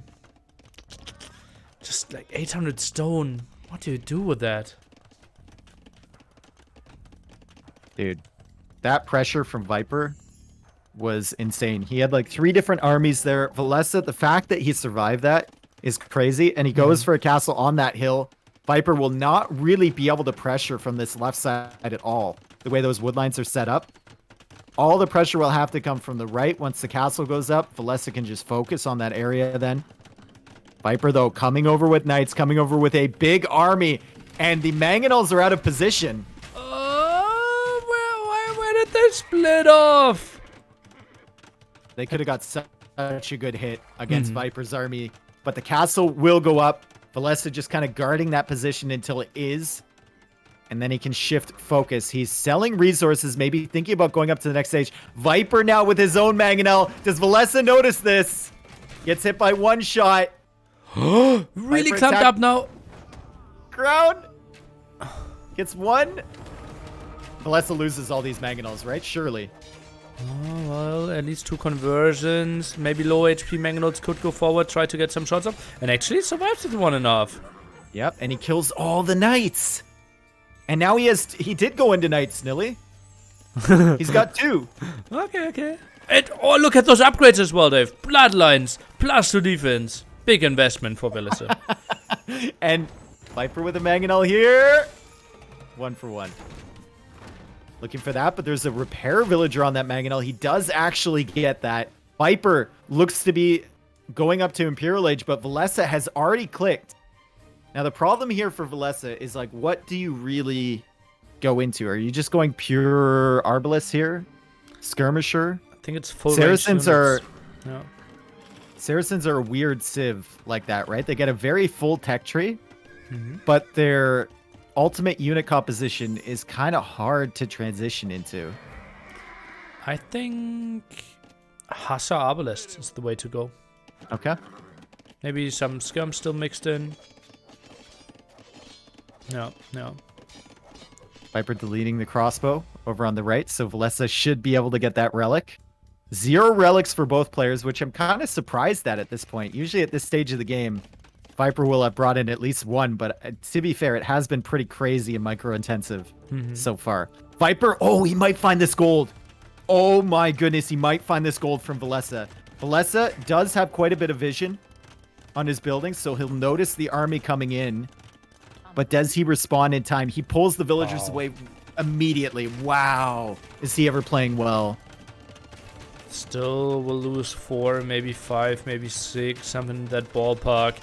B: Just like 800 stone. What do you do with that?
A: Dude, that pressure from Viper was insane. He had like 3 different armies there. Villese, the fact that he survived that is crazy. And he goes for a castle on that hill. Viper will not really be able to pressure from this left side at all. The way those wood lines are set up. All the pressure will have to come from the right once the castle goes up. Villese can just focus on that area then. Viper, though, coming over with knights, coming over with a big army. And the Mangonels are out of position.
B: Oh, where did they split off?
A: They could have got such a good hit against Viper's army. But the castle will go up. Villese just kind of guarding that position until it is. And then he can shift focus. He's selling resources, maybe thinking about going up to the next stage. Viper now with his own Mangonel. Does Villese notice this? Gets hit by 1 shot.
B: Really
A: Viper
B: clumped
A: attack.
B: up now.
A: Crown. Gets 1. Villese loses all these Mangonels, right? Surely.
B: Oh, well, at least 2 conversions. Maybe low HP Mangonels could go forward, try to get some shots up. And actually survives with 1.5.
A: Yep, and he kills all the knights. And now he did go into knights, Nilly. He's got 2.
B: Okay. And oh, look at those upgrades as well, Dave. Bloodlines, +2 defense. Big investment for Villese.
A: And Viper with a Mangonel here. 1 for 1. Looking for that, but there's a repair villager on that Mangonel. He does actually get that. Viper looks to be going up to Imperial Age, but Villese has already clicked. Now, the problem here for Villese is, like, what do you really go into? Are you just going pure Arbalest here? Skirmisher?
B: I think it's full
A: Saracens are...
B: Yeah.
A: Saracens are a weird civ like that, right? They get a very full tech tree, but their ultimate unit composition is kind of hard to transition into.
B: I think Hussar Arbalest is the way to go.
A: Okay.
B: Maybe some scum still mixed in. No.
A: Viper deleting the crossbow over on the right, so Villese should be able to get that relic. 0 relics for both players, which I'm kind of surprised at this point. Usually at this stage of the game, Viper will have brought in at least 1, but to be fair, it has been pretty crazy and micro-intensive so far. Viper, oh, he might find this gold. Oh my goodness, he might find this gold from Villese. Villese does have quite a bit of vision on his building, so he'll notice the army coming in. But does he respond in time? He pulls the villagers away immediately. Wow. Is he ever playing well?
B: Still will lose 4, maybe 5, maybe 6, something in that ballpark.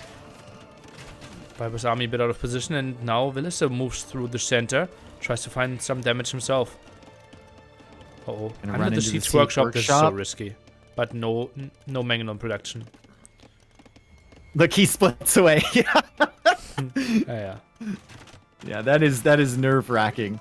B: Viper's army a bit out of position, and now Villese moves through the center, tries to find some damage himself. Uh-oh. Under the Siege Workshop, this is so risky. But no Manganon production.
A: Look, he splits away.
B: Yeah.
A: Yeah, that is nerve-wracking.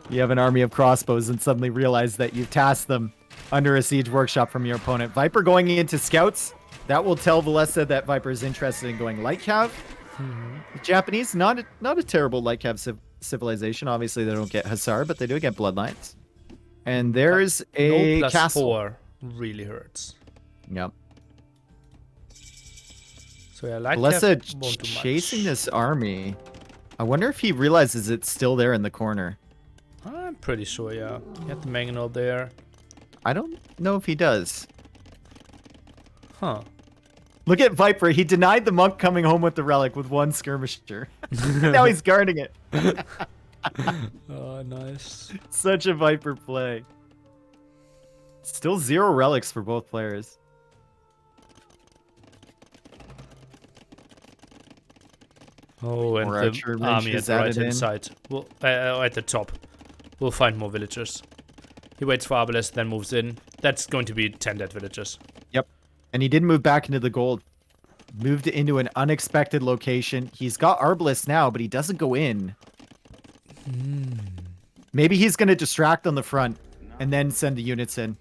A: You have an army of crossbows and suddenly realize that you've tasked them under a siege workshop from your opponent. Viper going into scouts. That will tell Villese that Viper is interested in going light cav. The Japanese, not a terrible light cav civilization. Obviously, they don't get Hussar, but they do get bloodlines. And there's a
B: no
A: castle.
B: 4 really hurts.
A: Yep.
B: So yeah, light
A: Villese
B: cav won't do much.
A: chasing this army. I wonder if he realizes it's still there in the corner.
B: I'm pretty sure, yeah. You had the Mangonel there.
A: I don't know if he does.
B: Huh.
A: Look at Viper. He denied the monk coming home with the relic with one skirmisher. Now he's guarding it.
B: Oh, nice.
A: Such a Viper play. Still 0 relics for both players.
B: Oh, and
A: More
B: the
A: archer
B: army at
A: mages
B: the right
A: added
B: hand
A: in.
B: side. Well, at the top. We'll find more villagers. He waits for Arbalest, then moves in. That's going to be 10 dead villagers.
A: Yep. And he didn't move back into the gold. Moved into an unexpected location. He's got Arbalest now, but he doesn't go in. Maybe he's going to distract on the front and then send the units in.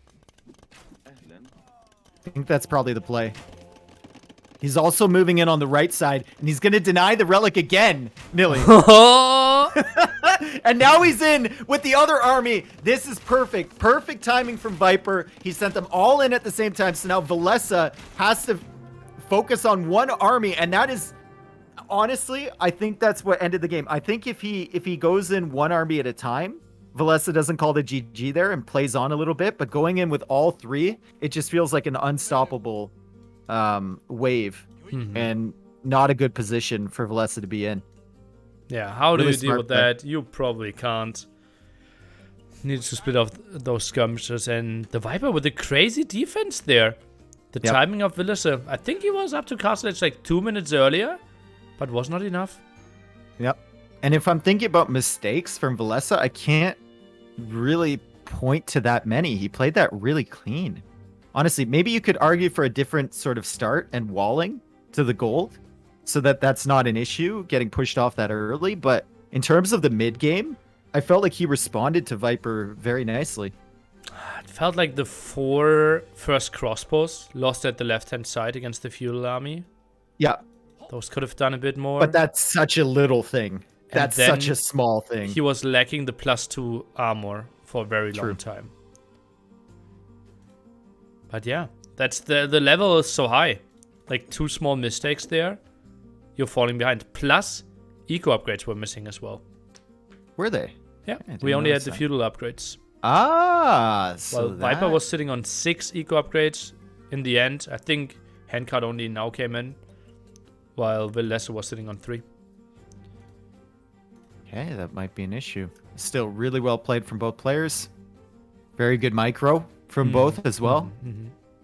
A: I think that's probably the play. He's also moving in on the right side, and he's going to deny the relic again, Nilly. And now he's in with the other army. This is perfect. Perfect timing from Viper. He sent them all in at the same time, so now Villese has to focus on one army, and that is... Honestly, I think that's what ended the game. I think if he goes in one army at a time, Villese doesn't call the GG there and plays on a little bit, but going in with all 3, it just feels like an unstoppable wave and not a good position for Villese to be in.
B: Yeah, how do
A: Really
B: you deal with that? You probably can't. Needs to split off those skirmishers, and the Viper with the crazy defense there. The timing of Villese. I think he was up to Castle Edge like 2 minutes earlier, but was not enough.
A: Yep. And if I'm thinking about mistakes from Villese, I can't really point to that many. He played that really clean. Honestly, maybe you could argue for a different sort of start and walling to the gold so that that's not an issue, getting pushed off that early. But in terms of the mid game, I felt like he responded to Viper very nicely.
B: It felt like the 4 first crossbows lost at the left-hand side against the feudal army.
A: Yeah.
B: Those could have done a bit more.
A: But that's such a little thing. That's such a small thing.
B: He was lacking the +2 armor for a very long time. But yeah, that's the level is so high. Like 2 small mistakes there, you're falling behind. Plus, eco upgrades were missing as well.
A: Were they?
B: Yeah, we only had the feudal upgrades.
A: Ah, so
B: Well, Viper was sitting on 6 eco upgrades in the end. I think Handcard only now came in, while Villese was sitting on 3.
A: Okay, that might be an issue. Still really well played from both players. Very good micro from both as well.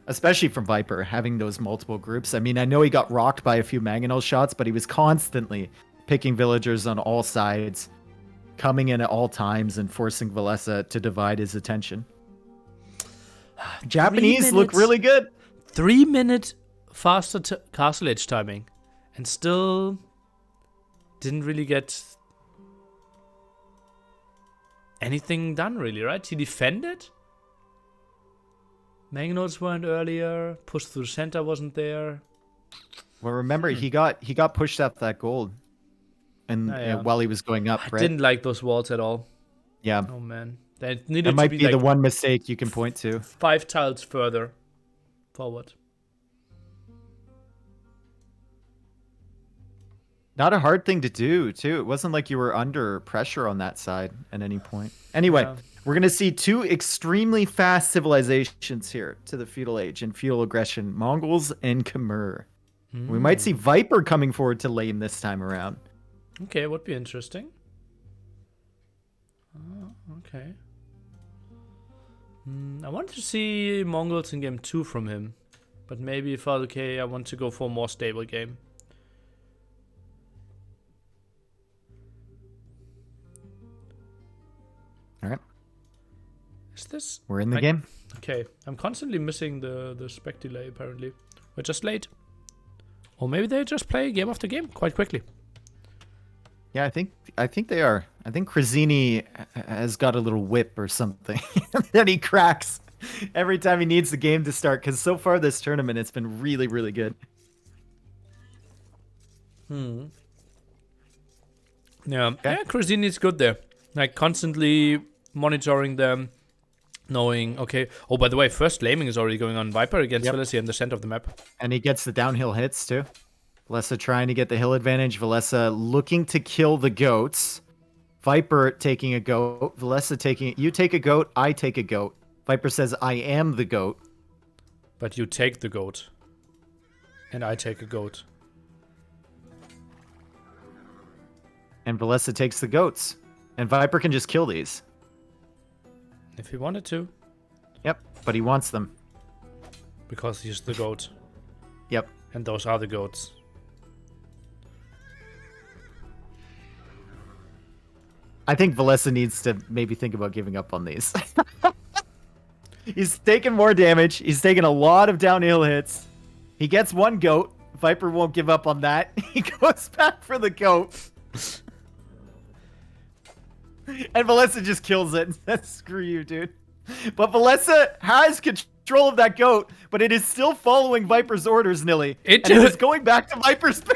A: Especially from Viper, having those multiple groups. I mean, I know he got rocked by a few Mangonel shots, but he was constantly picking villagers on all sides, coming in at all times and forcing Villese to divide his attention. Japanese look really good.
B: 3-minute faster Castle Edge timing. And still didn't really get anything done, really, right? He defended. Mangonels weren't earlier. Push through the center wasn't there.
A: Well, remember, he got pushed up that gold and while he was going up, right?
B: I didn't like those walls at all.
A: Yeah.
B: Oh, man. They needed
A: That might
B: to
A: be
B: like
A: the one mistake you can point to.
B: 5 tiles further forward.
A: Not a hard thing to do, too. It wasn't like you were under pressure on that side at any point. Anyway, we're going to see 2 extremely fast civilizations here to the feudal age and feudal aggression, Mongols and Khmer. We might see Viper coming forward to lane this time around.
B: Okay, would be interesting. Okay. I want to see Mongols in game 2 from him. But maybe if okay, I want to go for a more stable game.
A: All right.
B: Is this...
A: We're in the game.
B: Okay, I'm constantly missing the spec delay apparently. We're just late. Or maybe they just play game after game quite quickly.
A: Yeah, I think they are. I think Krazzini has got a little whip or something that he cracks every time he needs the game to start. Because so far this tournament, it's been really, really good.
B: Yeah, yeah, Krazzini's good there. Like constantly monitoring them, knowing, okay. Oh, by the way, first flaming is already going on. Viper against Villese in the center of the map.
A: And he gets the downhill hits too. Villese trying to get the hill advantage. Villese looking to kill the goats. Viper taking a goat. Villese taking... You take a goat, I take a goat. Viper says, I am the goat.
B: But you take the goat. And I take a goat.
A: And Villese takes the goats. And Viper can just kill these.
B: If he wanted to.
A: Yep, but he wants them.
B: Because he's the goat.
A: Yep.
B: And those are the goats.
A: I think Villese needs to maybe think about giving up on these. He's taking more damage. He's taking a lot of downhill hits. He gets one goat. Viper won't give up on that. He goes back for the goat. And Villese just kills it and says, screw you, dude. But Villese has control of that goat, but it is still following Viper's orders, Nilly. And it is going back to Viper's base.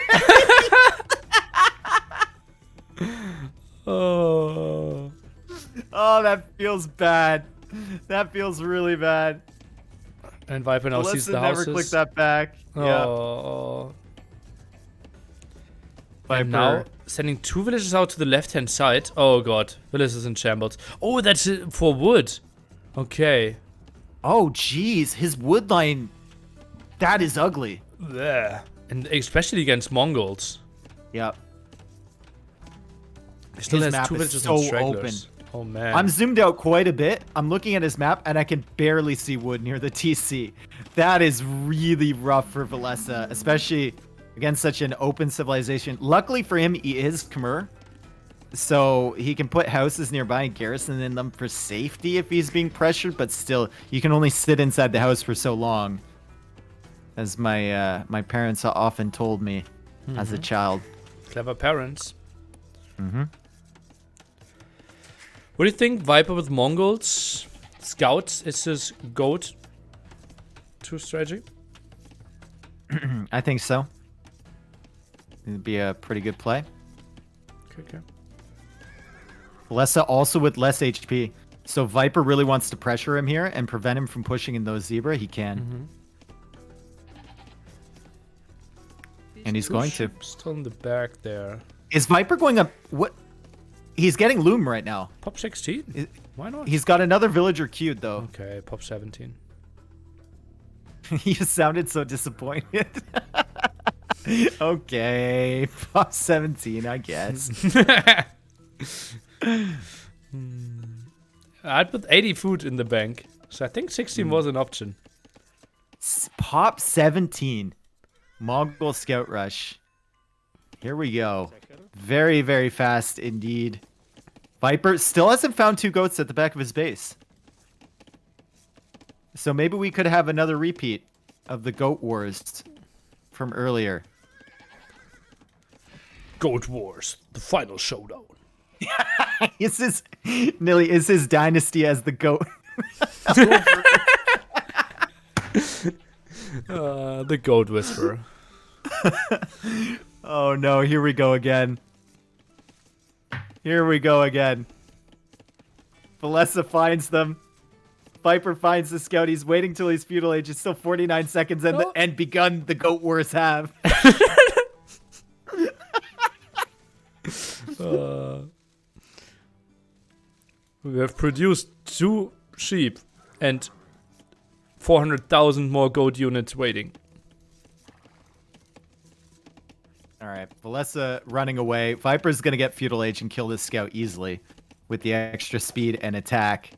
B: Oh,
A: that feels bad. That feels really bad.
B: And Viper now sees the houses.
A: Never click that back.
B: Oh.
A: Viper.
B: And now sending 2 villagers out to the left-hand side. Oh god, Village is in shambles. Oh, that's for wood. Okay.
A: Oh, jeez, his wood line. That is ugly.
B: Blech. And especially against Mongols.
A: Yep.
B: He still
A: His
B: has
A: map
B: 2
A: is
B: villagers
A: so
B: and stragglers.
A: open.
B: Oh man.
A: I'm zoomed out quite a bit. I'm looking at his map, and I can barely see wood near the TC. That is really rough for Villese, especially against such an open civilization. Luckily for him, he is Khmer, so he can put houses nearby and garrison in them for safety if he's being pressured, but still, you can only sit inside the house for so long, as my parents often told me as a child.
B: Clever parents.
A: Mm-hmm.
B: What do you think, Viper with Mongols? Scouts is his goat to strategy?
A: I think so. It'd be a pretty good play.
B: Okay.
A: Villese also with less HP. So Viper really wants to pressure him here and prevent him from pushing in those zebra. He can. And he's going to.
B: Still in the back there.
A: Is Viper going up? What? He's getting Loom right now.
B: Pop 16? Why not?
A: He's got another villager queued, though.
B: Okay, pop 17.
A: You sounded so disappointed. Okay, pop 17, I guess.
B: I'd put 80 food in the bank, so I think 16 was an option.
A: Pop 17. Mongol Scout Rush. Here we go. Very, very fast indeed. Viper still hasn't found 2 goats at the back of his base. So maybe we could have another repeat of the goat wars from earlier.
B: Goat Wars, the final showdown.
A: Is his Nilly, is his dynasty as the goat?
B: The Goat Whisperer.
A: Oh no, here we go again. Here we go again. Villese finds them. Viper finds the scout. He's waiting till he's feudal age. It's still 49 seconds and begun the goat wars have.
B: We have produced 2 sheep and 400,000 more goat units waiting.
A: All right, Villese running away. Viper's going to get feudal age and kill this scout easily with the extra speed and attack.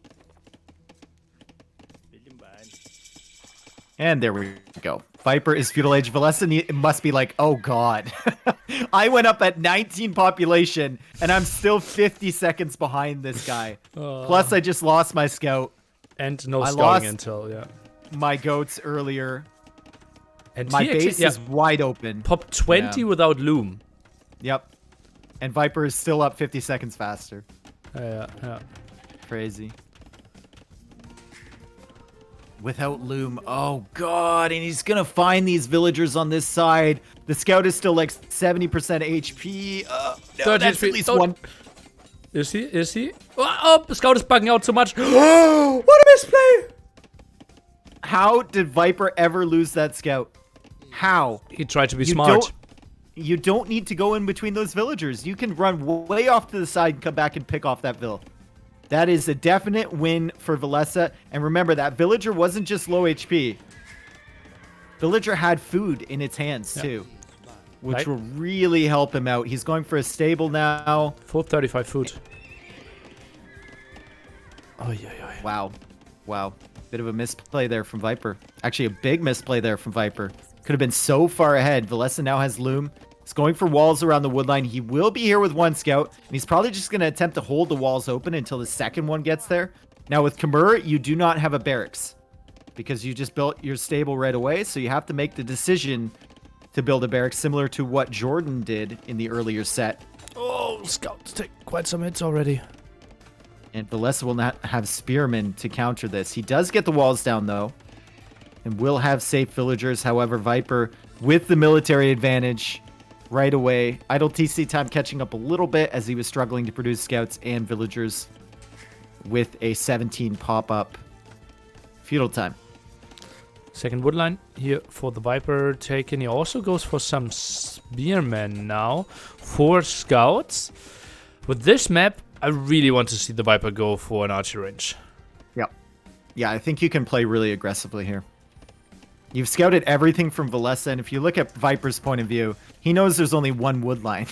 A: And there we go. Viper is feudal age. Villese must be like, oh god. I went up at 19 population, and I'm still 50 seconds behind this guy. Plus, I just lost my scout.
B: And no
A: I
B: scouting
A: lost
B: intel, yeah.
A: my goats earlier.
B: And
A: My
B: he
A: base
B: actually,
A: is wide open.
B: Pop 20 without loom.
A: Yep. And Viper is still up 50 seconds faster.
B: Yeah.
A: Crazy. Without loom. Oh, God. And he's going to find these villagers on this side. The scout is still like 70% HP. No, that's
B: HP.
A: at least one.
B: Is he? Oh, the scout is bugging out so much. What a misplay!
A: How did Viper ever lose that scout? How?
B: He tried to be smart.
A: You don't need to go in between those villagers. You can run way off to the side and come back and pick off that vill. That is a definite win for Villese. And remember, that villager wasn't just low HP. Villager had food in its hands, too. Which will really help him out. He's going for a stable now.
B: Full 35 food. Oh, yeah.
A: Wow. Bit of a misplay there from Viper. Actually, a big misplay there from Viper. Could have been so far ahead. Villese now has loom. He's going for walls around the woodline. He will be here with one scout. And he's probably just going to attempt to hold the walls open until the second one gets there. Now, with Khmer, you do not have a barracks. Because you just built your stable right away. So you have to make the decision to build a barracks similar to what Jordan did in the earlier set.
B: Oh, scouts take quite some hits already.
A: And Villese will not have spearmen to counter this. He does get the walls down, though. And will have safe villagers. However, Viper, with the military advantage right away. Idle TC time catching up a little bit as he was struggling to produce scouts and villagers with a 17 pop-up feudal time.
B: Second woodline here for the Viper taken. He also goes for some spearmen now. 4 scouts. With this map, I really want to see the Viper go for an archery range.
A: Yep. Yeah, I think you can play really aggressively here. You've scouted everything from Villese, and if you look at Viper's point of view, he knows there's only one woodline.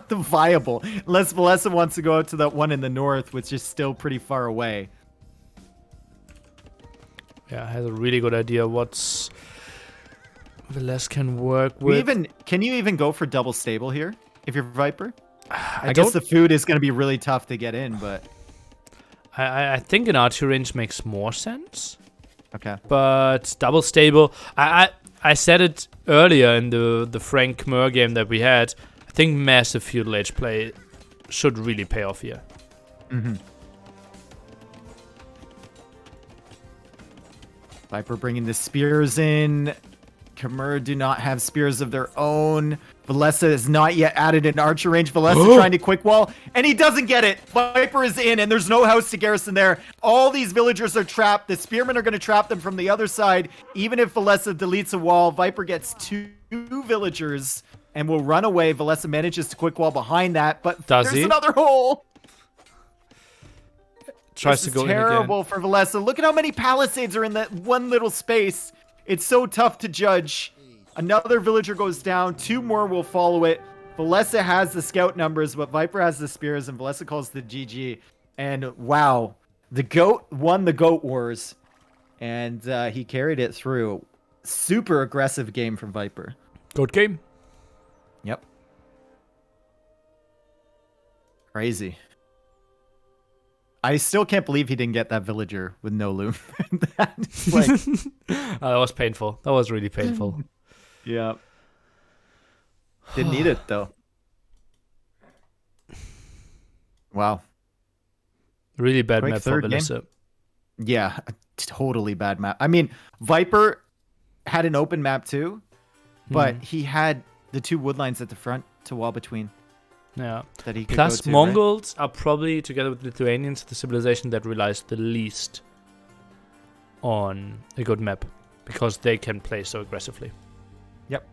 A: The viable. Unless Villese wants to go out to that one in the north, which is still pretty far away.
B: Yeah, has a really good idea what's Villese can work with.
A: Can you even go for double stable here if you're Viper? I guess the food is going to be really tough to get in, but
B: I think an archery range makes more sense.
A: Okay.
B: But double stable, I said it earlier in the Frank Khmer game that we had. I think massive feudal age play should really pay off here.
A: Mm-hmm. Viper bringing the spears in. Khmer do not have spears of their own. Villese has not yet added an archer range. Villese trying to quick wall, and he doesn't get it. Viper is in, and there's no house to garrison there. All these villagers are trapped. The spearmen are going to trap them from the other side. Even if Villese deletes a wall, Viper gets 2 villagers and will run away. Villese manages to quick wall behind that, but there's another hole.
B: Tries to go in again.
A: Terrible for Villese. Look at how many palisades are in that one little space. It's so tough to judge. Another villager goes down. 2 more will follow it. Villese has the scout numbers, but Viper has the spears, and Villese calls the GG. And wow, the GOAT won the GOAT Wars, and he carried it through. Super aggressive game from Viper.
B: GOAT game.
A: Yep. Crazy. I still can't believe he didn't get that villager with no loom. That
B: was painful. That was really painful.
A: Yeah. Didn't need it, though. Wow.
B: Really bad
A: Quick
B: map for Villese.
A: Yeah, a totally bad map. I mean, Viper had an open map too, but he had the 2 woodlines at the front to wall between.
B: Yeah.
A: That he could
B: Plus,
A: go to,
B: Mongols are probably, together with Lithuanians, the civilization that relies the least on a good map because they can play so aggressively.
A: Yep.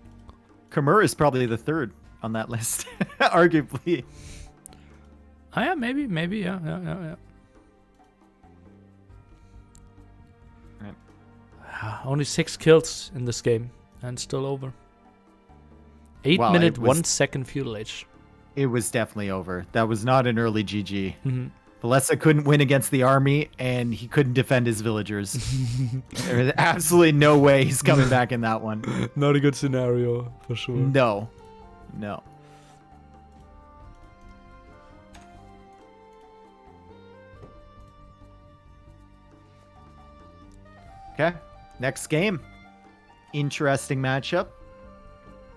A: Khmer is probably the 3rd on that list, arguably.
B: Oh, yeah, maybe, yeah. Right. Only 6 kills in this game, and still over. 8-minute, 1 second feudal age.
A: It was definitely over. That was not an early GG.
B: Mm-hmm.
A: Villese couldn't win against the army, and he couldn't defend his villagers. There's absolutely no way he's coming back in that one.
B: Not a good scenario, for sure.
A: No. No. Okay. Next game. Interesting matchup.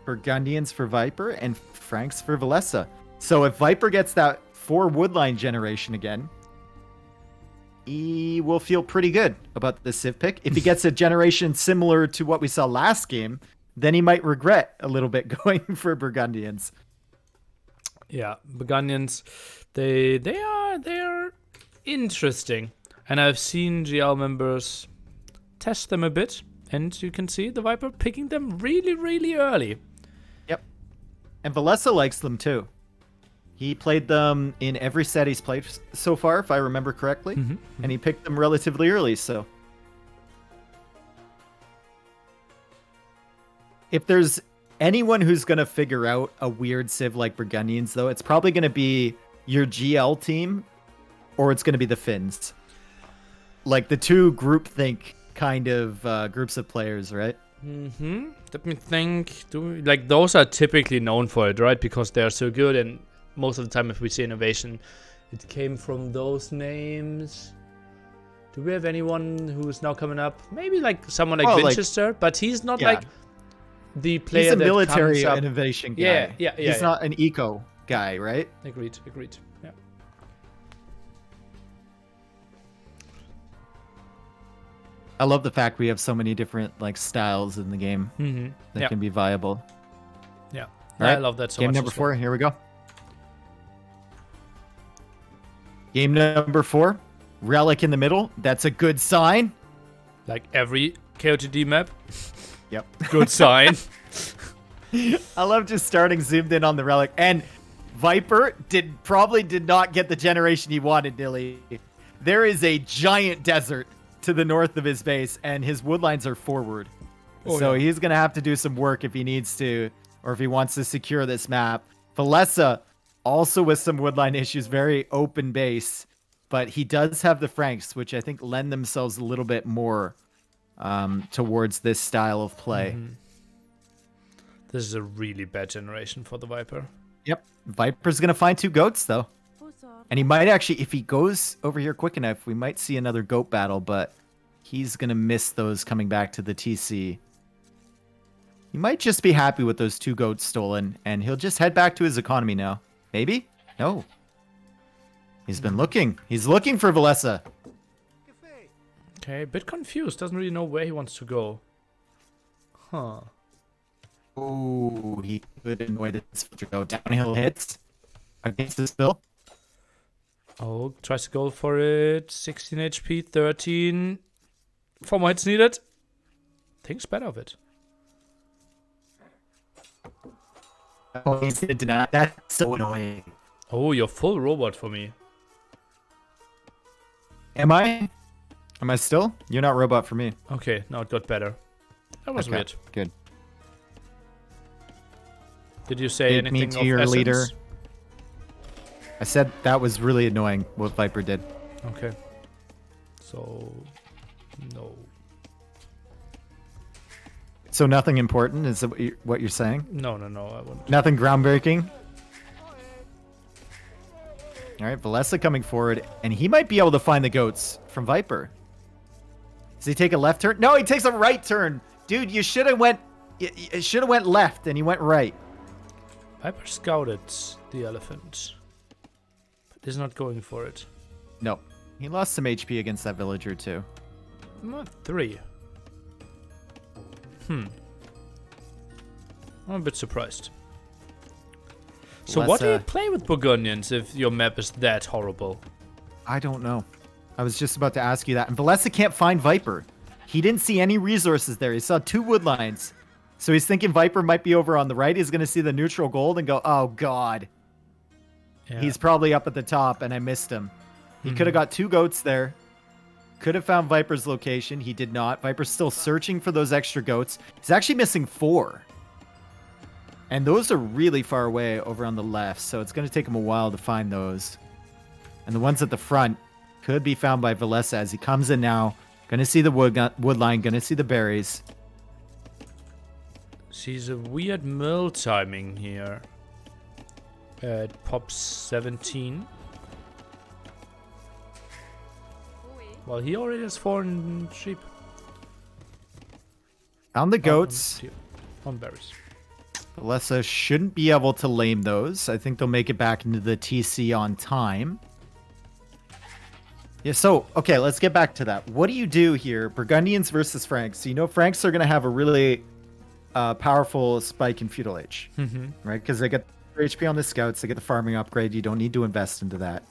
A: Burgundians for Viper and Franks for Villese. So if Viper gets that 4 woodline generation again, he will feel pretty good about the Civ pick. If he gets a generation similar to what we saw last game, then he might regret a little bit going for Burgundians.
B: Yeah, Burgundians, they're interesting. And I've seen GL members test them a bit, and you can see the Viper picking them really, really early.
A: Yep. And Villese likes them too. He played them in every set he's played so far, if I remember correctly. And he picked them relatively early, so. If there's anyone who's going to figure out a weird Civ like Burgundians, though, it's probably going to be your GL team, or it's going to be the Finns. Like the two groupthink kind of groups of players, right?
B: Let me think. Like those are typically known for it, right? Because they're so good, and most of the time if we see innovation, it came from those names. Do we have anyone who's now coming up? Maybe like someone like Winchester, but he's not like the player.
A: He's a
B: that
A: military
B: comes up.
A: innovation guy.
B: Yeah.
A: He's not an eco guy, right?
B: Agreed. Yeah.
A: I love the fact we have so many different like styles in the game that can be viable.
B: Yeah,
A: All right.
B: I love that so
A: Game
B: much.
A: number 4, here we go. Game number 4, Relic in the middle. That's a good sign.
B: Like every KOTD map.
A: Yep.
B: Good sign.
A: I love just starting zoomed in on the Relic. And Viper probably did not get the generation he wanted, Dilly. There is a giant desert to the north of his base, and his woodlines are forward. He's going to have to do some work if he needs to, or if he wants to secure this map. Villese, also with some woodline issues, very open base, but he does have the Franks, which I think lend themselves a little bit more towards this style of play.
B: This is a really bad generation for the Viper.
A: Yep. Viper's going to find 2 goats, though. And he might actually, if he goes over here quick enough, we might see another goat battle, but he's going to miss those coming back to the TC. He might just be happy with those 2 goats stolen, and he'll just head back to his economy now. Maybe? No. He's been looking. He's looking for Villese.
B: Okay, a bit confused. Doesn't really know where he wants to go. Huh.
A: Oh, he could annoy this filter go. Downhill hits against this bill.
B: Oh, tries to go for it. 16 HP, 13. 4 more hits needed. Thinks better of it.
A: Oh, he's gonna deny. That's so annoying.
B: Oh, you're full robot for me.
A: Am I? Am I still? You're not robot for me.
B: Okay, now it got better. That was weird.
A: Good.
B: Did you say
A: Take me
B: anything
A: to
B: of
A: your
B: essence?
A: leader. I said that was really annoying what Viper did.
B: Okay. So, no.
A: So nothing important is what you're saying?
B: No, I wouldn't.
A: Nothing groundbreaking? All right, Villese coming forward, and he might be able to find the goats from Viper. Does he take a left turn? No, he takes a right turn. Dude, you should have went left, and he went right.
B: Viper scouted the elephant, but is not going for it.
A: No, he lost some HP against that villager too.
B: Not 3. I'm a bit surprised. So what do you play with Burgundians if your map is that horrible?
A: I don't know. I was just about to ask you that. And Villese can't find Viper. He didn't see any resources there. He saw 2 wood lines. So he's thinking Viper might be over on the right. He's going to see the neutral gold and go, oh, God.
B: Yeah.
A: He's probably up at the top, and I missed him. He could have got 2 goats there. Could have found Viper's location. He did not. Viper's still searching for those extra goats. He's actually missing 4. And those are really far away over on the left, so it's going to take him a while to find those. And the ones at the front could be found by Villese as he comes in now. Gonna see the wood line, gonna see the berries.
B: She's a weird mill timing here. At pop 17. Well, he already has 4 sheep.
A: On the goats.
B: On berries.
A: Villese shouldn't be able to lame those. I think they'll make it back into the TC on time. Yeah, so, okay, let's get back to that. What do you do here? Burgundians versus Franks. So, you know, Franks are going to have a really powerful spike in Feudal Age, right? Because they get HP on the scouts, they get the farming upgrade. You don't need to invest into that.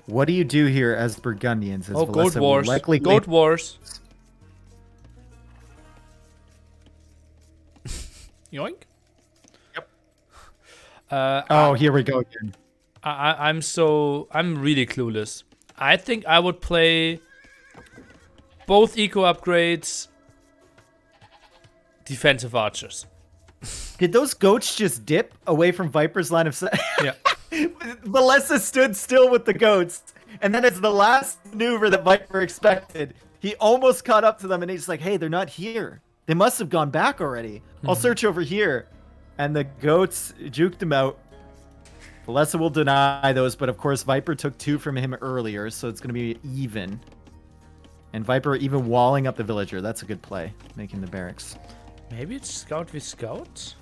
A: What do you do here as Burgundians? As
B: Goat Wars. Goat Wars. Yoink.
A: Yep. Here we go again.
B: I'm really clueless. I think I would play both eco upgrades, defensive archers.
A: Did those goats just dip away from Viper's line of sight?
B: Yeah.
A: Villese stood still with the goats, and then it's the last maneuver that Viper expected. He almost caught up to them, and he's like, hey, they're not here. They must have gone back already. I'll search over here. And the goats juked him out. Villese will deny those, but of course Viper took 2 from him earlier, so it's going to be even. And Viper even walling up the villager. That's a good play, making the barracks.
B: Maybe it's scout v scout?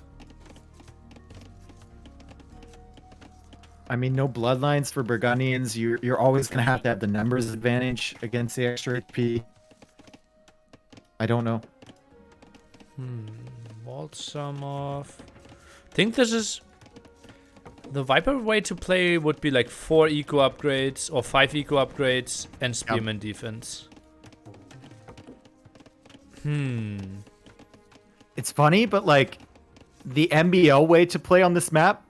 A: I mean, no bloodlines for Burgundians. You're always going to have the numbers advantage against the extra HP. I don't know.
B: Walled some off. I think this is... The Viper way to play would be like 4 eco upgrades or 5 eco upgrades and spearman defense.
A: It's funny, but like the MBL way to play on this map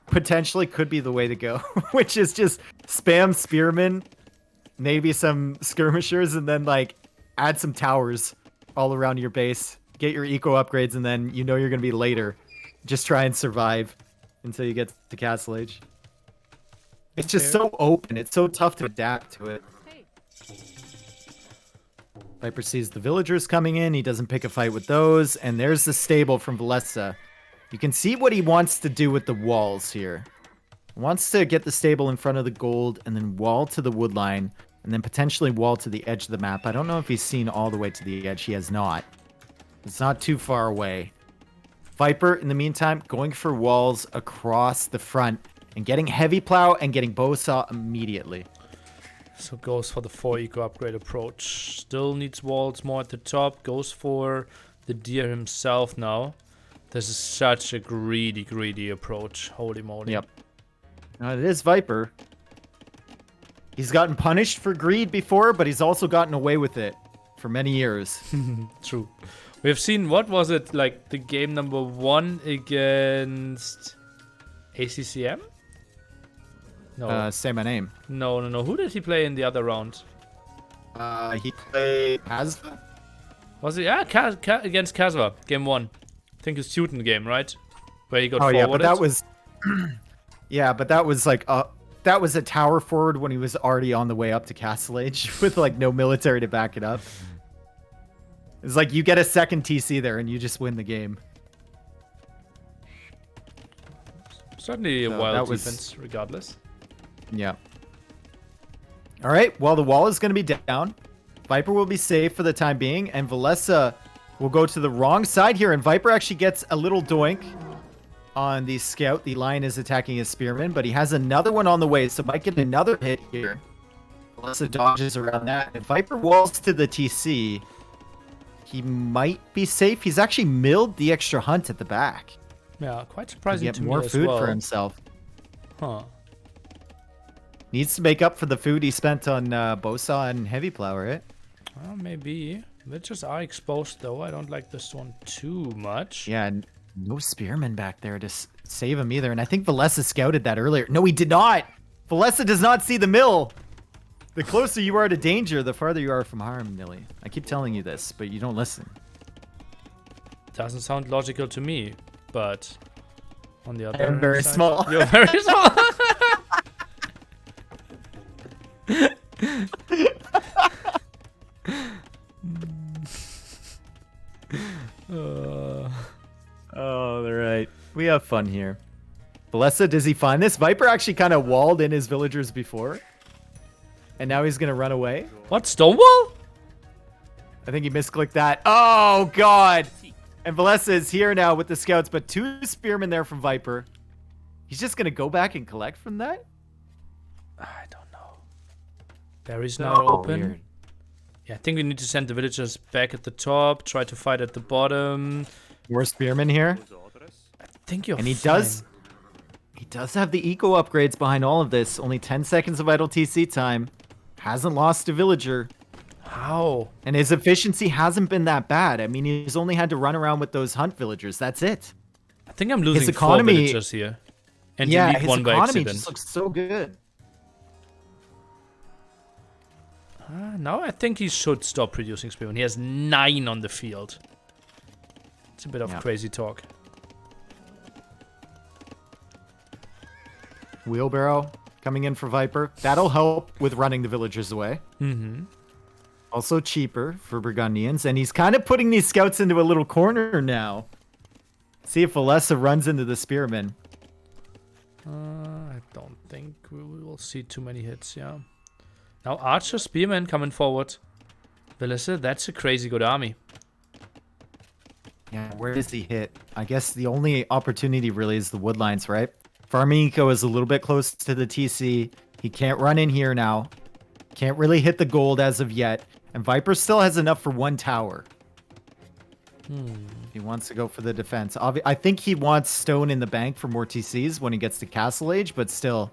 A: potentially could be the way to go, which is just spam spearmen, maybe some skirmishers, and then like add some towers all around your base, get your eco upgrades, and then you know you're going to be later. Just try and survive until you get to Castle Age. It's just so open. It's so tough to adapt to it. Viper sees the villagers coming in. He doesn't pick a fight with those. And there's the stable from Villese. You can see what he wants to do with the walls here. He wants to get the stable in front of the gold and then wall to the wood line and then potentially wall to the edge of the map. I don't know if he's seen all the way to the edge. He has not. It's not too far away. Viper, in the meantime, going for walls across the front and getting heavy plow and getting bow saw immediately.
B: So goes for the 4 eco upgrade approach. Still needs walls more at the top. Goes for the deer himself now. This is such a greedy approach. Holy moly.
A: Yep. Now it is Viper. He's gotten punished for greed before, but he's also gotten away with it for many years.
B: True. We have seen, what was it, like the game number 1 against ACCM? No.
A: Say my name.
B: No. Who did he play in the other round?
A: He played Kasva?
B: Was it? Yeah, against Kasva, game 1. I think it's student game, right? Where he got forwarded.
A: Yeah, but that was... yeah, but that was like... that was a tower forward when he was already on the way up to Castle Age with like no military to back it up. It's like you get a second TC there and you just win the game.
B: Certainly a wild defense, regardless.
A: Yeah. All right. Well, the wall is going to be down. Viper will be safe for the time being, and Villese will go to the wrong side here. And Viper actually gets a little doink on the scout. The lion is attacking his spearman, but he has another one on the way, so might get another hit here. Villese dodges around that. If Viper walls to the TC, he might be safe. He's actually milled the extra hunt at the back.
B: Yeah, quite surprising to me
A: more
B: as
A: food
B: well.
A: for himself.
B: Huh.
A: Needs to make up for the food he spent on Bosa and Heavy Plow, right?
B: Well, maybe. Witches are exposed, though. I don't like this one too much.
A: Yeah, and no spearmen back there to save him either. And I think Villese scouted that earlier. No, he did not. Villese does not see the mill. The closer you are to danger, the farther you are from harm, Nilly. I keep telling you this, but you don't listen.
B: Doesn't sound logical to me, but on the other
A: I'm very
B: side,
A: small.
B: You're very small.
A: We have fun here. Villese, does he find this? Viper actually kind of walled in his villagers before. And now he's going to run away.
B: What? Stonewall?
A: I think he misclicked that. Oh, God. And Villese is here now with the scouts, but 2 spearmen there from Viper. He's just going to go back and collect from that?
B: I don't know. Berry's now open.
A: Weird.
B: Yeah, I think we need to send the villagers back at the top. Try to fight at the bottom.
A: More spearmen here.
B: I think you're
A: And he
B: fine.
A: does have the eco upgrades behind all of this. Only 10 seconds of idle TC time. Hasn't lost a villager.
B: How?
A: And his efficiency hasn't been that bad. I mean, he's only had to run around with those hunt villagers. That's it.
B: I think I'm losing 4
A: economy-
B: villagers here. And
A: yeah,
B: you need
A: his
B: 1 by
A: economy
B: accident.
A: just looks so good.
B: Now I think he should stop producing spearmen. He has 9 on the field. It's a bit of
A: Yeah.
B: crazy talk.
A: Wheelbarrow coming in for Viper. That'll help with running the villagers away.
B: Mm-hmm.
A: Also cheaper for Burgundians. And he's kind of putting these scouts into a little corner now. See if Villese runs into the spearmen.
B: I don't think we will see too many hits, yeah. Now Archer Spearman coming forward. Villese, that's a crazy good army.
A: Yeah, where does he hit? I guess the only opportunity really is the woodlines, right? Farming Eco is a little bit close to the TC. He can't run in here now. Can't really hit the gold as of yet. And Viper still has enough for 1 tower. He wants to go for the defense. I think he wants stone in the bank for more TCs when he gets to Castle Age, but still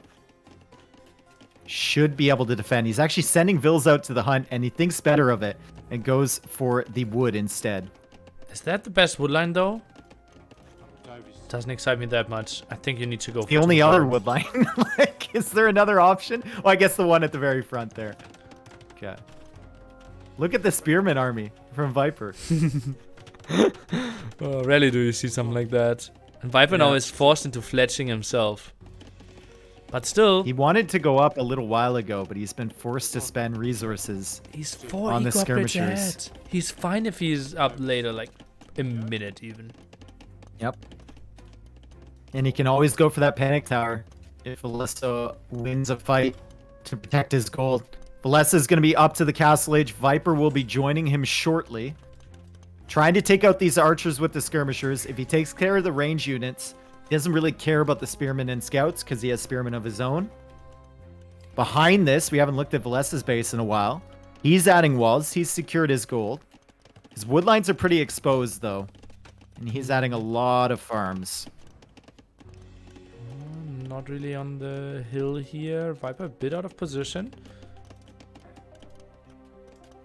A: should be able to defend. He's actually sending Vills out to the hunt, and he thinks better of it and goes for the wood instead.
B: Is that the best woodline though? Doesn't excite me that much. I think you need to go for
A: The only other
B: wood.
A: woodline. Like, is there another option? Well, I guess the one at the very front there. Okay. Look at the spearman army from Viper.
B: Oh, rarely do you see something like that. And Viper now is forced into fletching himself. But still,
A: He wanted to go up a little while ago, but he's been forced to spend resources.
B: he's 4
A: on the
B: eco upgrades
A: skirmishers.
B: ahead. He's fine if he's up later, like a minute even.
A: Yep. And he can always go for that panic tower if Villese wins a fight to protect his gold. Villese is going to be up to the Castle Age. Viper will be joining him shortly. Trying to take out these archers with the skirmishers. If he takes care of the range units, he doesn't really care about the spearmen and scouts because he has spearmen of his own. Behind this, we haven't looked at Villese's base in a while. He's adding walls. He's secured his gold. His woodlines are pretty exposed, though. And he's adding a lot of farms.
B: Not really on the hill here. Viper a bit out of position.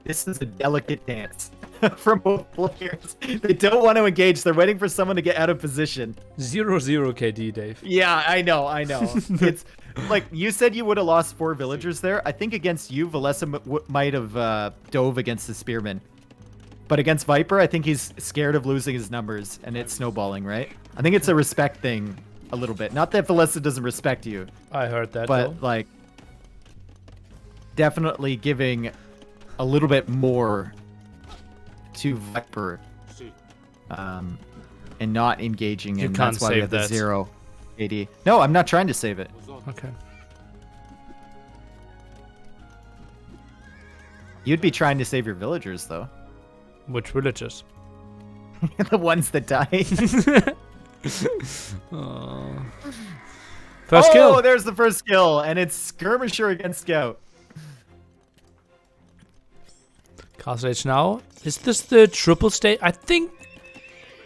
A: This is a delicate dance from both players. They don't want to engage. They're waiting for someone to get out of position.
B: 0-0 KD, Dave.
A: Yeah, I know. It's like you said you would have lost 4 villagers there. I think against you, Villese might have dove against the spearmen. But against Viper, I think he's scared of losing his numbers, and it's snowballing, right? I think it's a respect thing a little bit. Not that Villese doesn't respect you,
B: I heard that,
A: but
B: though.
A: like definitely giving a little bit more to Viper and not engaging
B: You
A: him.
B: can't
A: That's why we
B: save
A: have the
B: that.
A: 0 AD. No, I'm not trying to save it.
B: Okay.
A: You'd be trying to save your villagers, though.
B: Which villages?
A: The ones that die.
B: First
A: Oh,
B: kill.
A: there's the first kill, and it's skirmisher against scout.
B: Castle Age now. Is this the triple stable? I think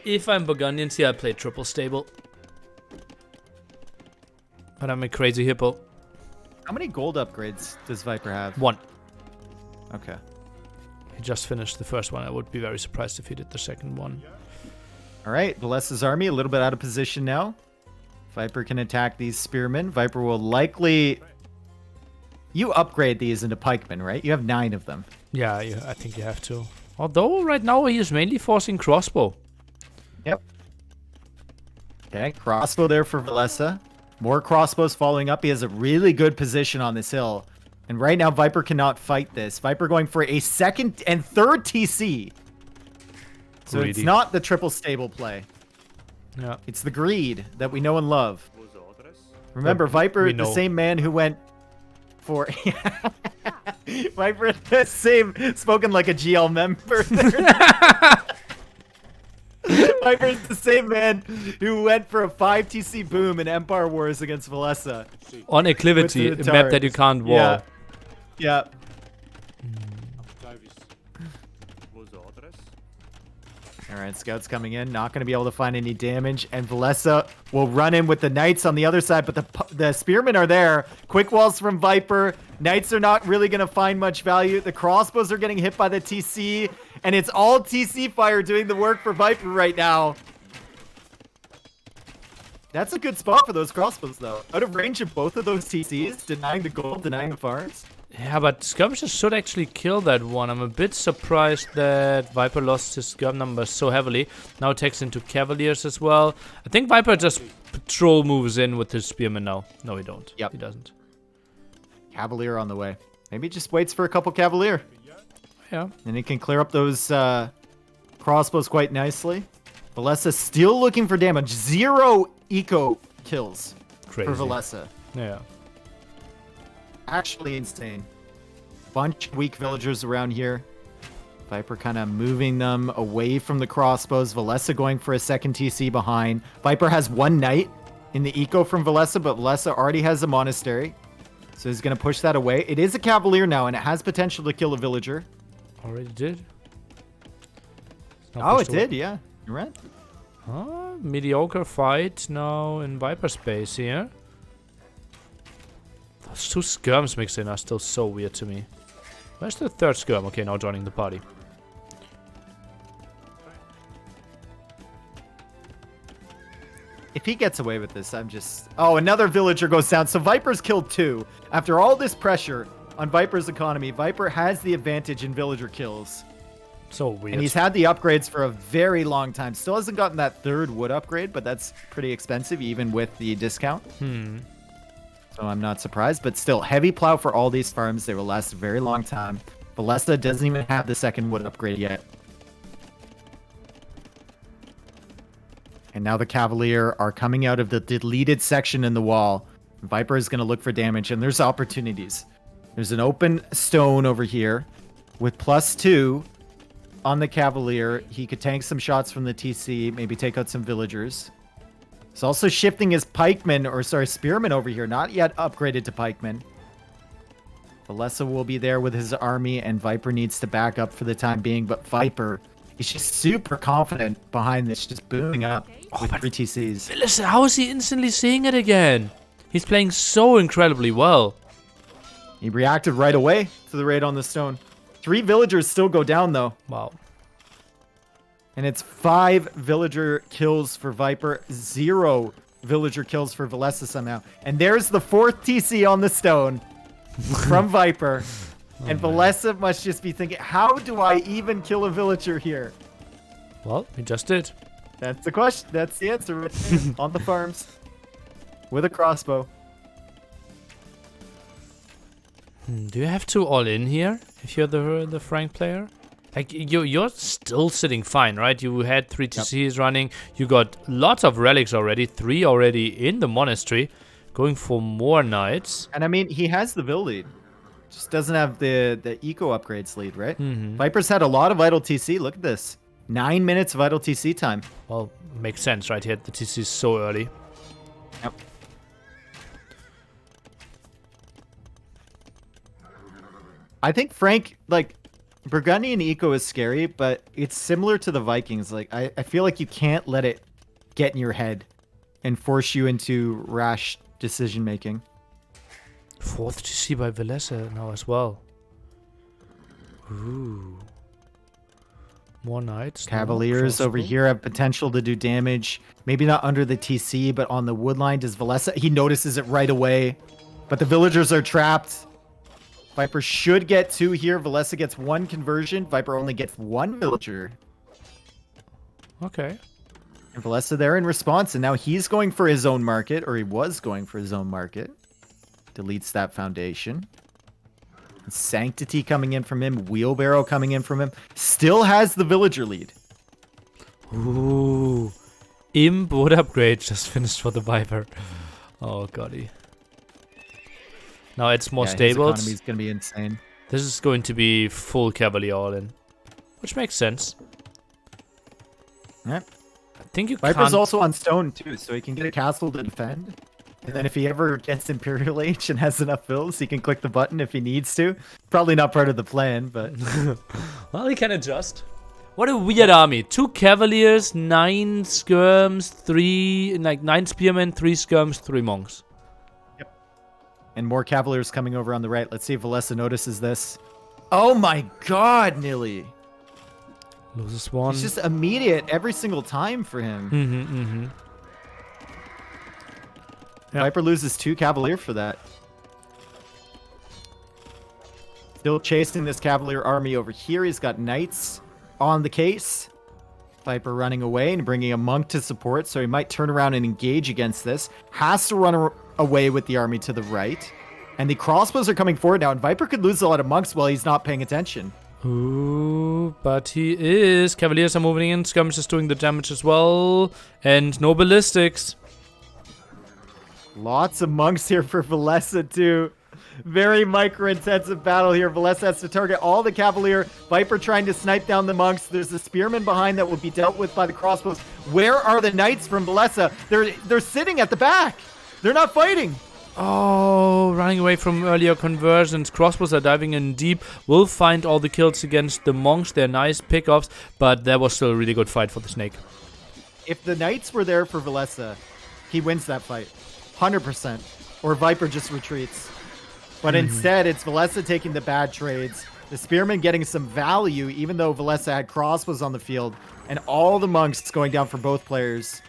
B: if I'm Burgundian, I play triple stable. But I'm a crazy hippo.
A: How many gold upgrades does Viper have?
B: 1.
A: Okay.
B: He just finished the first one. I would be very surprised if he did the second one.
A: All right, Villese's army a little bit out of position now. Viper can attack these spearmen. Viper will likely... You upgrade these into pikemen, right? You have 9 of them.
B: Yeah, I think you have to. Although right now he is mainly forcing crossbow.
A: Yep. Okay, crossbow there for Villese. More crossbows following up. He has a really good position on this hill. And right now, Viper cannot fight this. Viper going for a 2nd and 3rd TC. So it's
B: Greedy.
A: not the triple stable play.
B: Yeah.
A: It's the greed that we know and love. Remember, Viper,
B: we
A: the
B: know.
A: same man who went for... Viper, the same, spoken like a GL member. Viper's the same man who went for a 5 TC boom in Empire Wars against Villese.
B: On Acclivity,
A: With
B: a
A: the
B: map that you can't wall.
A: Yeah. Yeah. All right, scouts coming in, not going to be able to find any damage, and Villese will run in with the Knights on the other side, but the Spearmen are there. Quick walls from Viper. Knights are not really going to find much value. The crossbows are getting hit by the TC, and it's all TC fire doing the work for Viper right now. That's a good spot for those crossbows, though. Out of range of both of those TCs, denying the gold, denying the farms.
B: Yeah, but skirmishers should actually kill that one. I'm a bit surprised that Viper lost his skirm numbers so heavily. Now attacks into Cavaliers as well. I think Viper just patrol moves in with his spearmen now. No, he don't.
A: Yep.
B: He doesn't.
A: Cavalier on the way. Maybe just waits for a couple Cavalier.
B: Yeah.
A: And he can clear up those crossbows quite nicely. Villese still looking for damage. 0 eco kills
B: Crazy.
A: for Villese.
B: Yeah.
A: Actually insane. Bunch of weak villagers around here. Viper kind of moving them away from the crossbows. Villese going for a second TC behind. Viper has 1 knight in the eco from Villese, but Villese already has a monastery. So he's going to push that away. It is a Cavalier now, and it has potential to kill a villager.
B: Already did.
A: Oh, it did, yeah. You're right.
B: Huh? Mediocre fight now in Viper space here. Those 2 skirms mixed in are still so weird to me. Where's the 3rd skirm? Okay, now joining the party.
A: If he gets away with this, I'm just... Oh, another villager goes down. So Viper's killed 2. After all this pressure on Viper's economy, Viper has the advantage in villager kills.
B: So weird.
A: And he's had the upgrades for a very long time. Still hasn't gotten that 3rd wood upgrade, but that's pretty expensive even with the discount. So I'm not surprised, but still, heavy plow for all these farms. They will last a very long time. Villese doesn't even have the 2nd wood upgrade yet. And now the Cavalier are coming out of the deleted section in the wall. Viper is going to look for damage, and there's opportunities. There's an open stone over here with +2 on the Cavalier. He could tank some shots from the TC, maybe take out some villagers. He's also shifting his pikemen, or sorry, spearmen over here, not yet upgraded to pikemen. Villese will be there with his army, and Viper needs to back up for the time being, but Viper, he's just super confident behind this, just booming up with 3 TCs.
B: Listen, how is he instantly seeing it again? He's playing so incredibly well.
A: He reacted right away to the raid on the stone. 3 villagers still go down, though.
B: Wow.
A: And it's 5 villager kills for Viper, 0 villager kills for Villese somehow. And there's the 4th TC on the stone from Viper. And Villese must just be thinking, how do I even kill a villager here?
B: Well, he just did.
A: That's the question. That's the answer right there. On the farms. With a crossbow.
B: Do you have to all in here if you're the Frank player? Like, you're still sitting fine, right? You had 3 TCs running. You got lots of relics already. 3 already in the monastery. Going for more knights.
A: And I mean, he has the Vill lead. Just doesn't have the eco upgrades lead, right? Viper's had a lot of idle TC. Look at this. 9 minutes of idle TC time.
B: Well, makes sense, right? He had the TC so early.
A: Yep. I think Frank, like, Burgundian eco is scary, but it's similar to the Vikings. Like, I feel like you can't let it get in your head and force you into rash decision making.
B: 4th TC by Villese now as well. Ooh. More knights.
A: Cavaliers over here have potential to do damage. Maybe not under the TC, but on the wood line. Does Villese... He notices it right away. But the villagers are trapped. Viper should get 2 here. Villese gets 1 conversion. Viper only gets 1 villager.
B: Okay.
A: And Villese there in response. And now he's going for his own market. Or he was going for his own market. Deletes that foundation. Sanctity coming in from him. Wheelbarrow coming in from him. Still has the villager lead.
B: Ooh. Imp wood upgrade just finished for the Viper. Oh, goddy. Now it's more
A: His
B: stable.
A: economy's going to be insane.
B: This is going to be full Cavalier all-in. Which makes sense.
A: Yep.
B: I think you
A: Viper's
B: can't...
A: also on stone, too, so he can get a castle to defend. And then if he ever gets Imperial Age and has enough fills, he can click the button if he needs to. Probably not part of the plan, but...
B: Well, he can adjust. What a weird army. 2 Cavaliers, 9 Skirms, 9 Spearmen, 3 Skirms, 3 Monks.
A: Yep. And more Cavaliers coming over on the right. Let's see if Villese notices this. Oh my god, Nilly.
B: Loses one.
A: It's just immediate every single time for him.
B: Yep.
A: Viper loses 2 Cavalier for that. Still chasing this Cavalier army over here. He's got Knights on the case. Viper running away and bringing a Monk to support, so he might turn around and engage against this. Has to run away with the army to the right. And the crossbows are coming forward now, and Viper could lose a lot of Monks while he's not paying attention.
B: Ooh, but he is. Cavaliers are moving in. Skirmish is doing the damage as well. And no ballistics.
A: Lots of Monks here for Villese, too. Very micro-intensive battle here. Villese has to target all the Cavalier. Viper trying to snipe down the Monks. There's a Spearman behind that will be dealt with by the crossbows. Where are the Knights from Villese? They're sitting at the back. They're not fighting.
B: Oh, running away from earlier conversions. Crossbows are diving in deep. Will find all the kills against the Monks. They're nice pickups, but that was still a really good fight for the Snake.
A: If the Knights were there for Villese, he wins that fight. 100%. Or Viper just retreats. But instead, it's Villese taking the bad trades. The Spearman getting some value, even though Villese had crossbows on the field. And all the Monks going down for both players.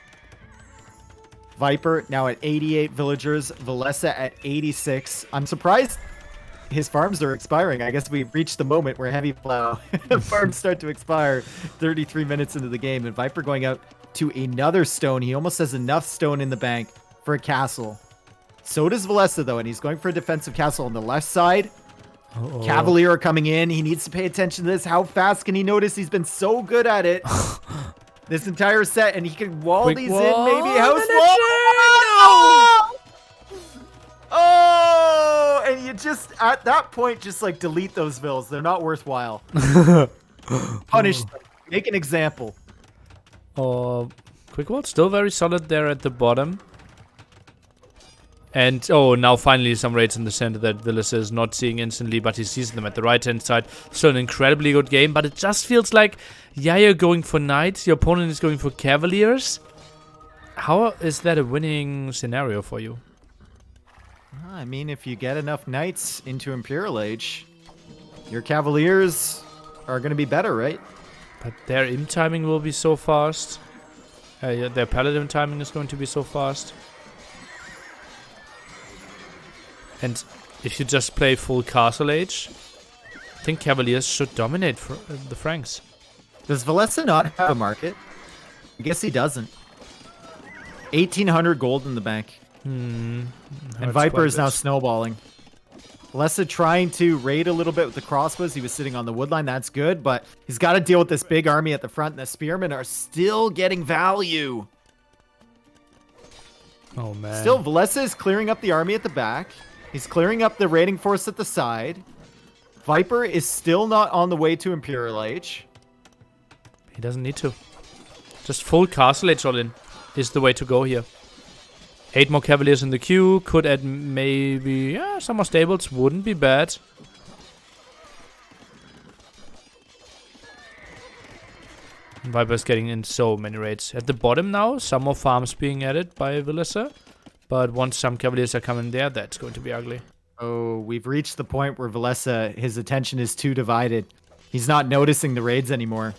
A: Viper now at 88 villagers. Villese at 86. I'm surprised his farms are expiring. I guess we've reached the moment where heavy plow farms start to expire 33 minutes into the game. And Viper going out to another stone. He almost has enough stone in the bank for a castle. So does Villese, though, and he's going for a defensive castle on the left side.
B: Uh-oh.
A: Cavalier are coming in. He needs to pay attention to this. How fast can he notice? He's been so good at it this entire set, and he can wall
B: Quick
A: these
B: wall,
A: in, maybe. House
B: and a
A: wall.
B: turn!
A: Oh! And you just, at that point, just like delete those vills. They're not worthwhile. Punish them. Make an example.
B: Quick wall still very solid there at the bottom. And, oh, now finally some raids in the center that Villese is not seeing instantly, but he sees them at the right-hand side. Still an incredibly good game, but it just feels like, yeah, you're going for Knights, your opponent is going for Cavaliers. How is that a winning scenario for you?
A: I mean, if you get enough Knights into Imperial Age, your Cavaliers are going to be better, right?
B: But their imp timing will be so fast. Yeah, their Paladin timing is going to be so fast. And if you just play full Castle Age, I think Cavaliers should dominate the Franks.
A: Does Villese not have a market? I guess he doesn't. 1,800 gold in the bank. And Viper is now snowballing. Villese trying to raid a little bit with the crossbows. He was sitting on the woodline. That's good, but he's got to deal with this big army at the front, and the Spearmen are still getting value.
B: Oh, man.
A: Still, Villese is clearing up the army at the back. He's clearing up the raiding force at the side. Viper is still not on the way to Imperial Age.
B: He doesn't need to. Just full Castle Age all in is the way to go here. 8 more Cavaliers in the queue. Could add maybe... Yeah, some more stables. Wouldn't be bad. Viper's getting in so many raids. At the bottom now, some more farms being added by Villese. But once some Cavaliers are coming there, that's going to be ugly.
A: Oh, we've reached the point where Villese, his attention is too divided. He's not noticing the raids anymore.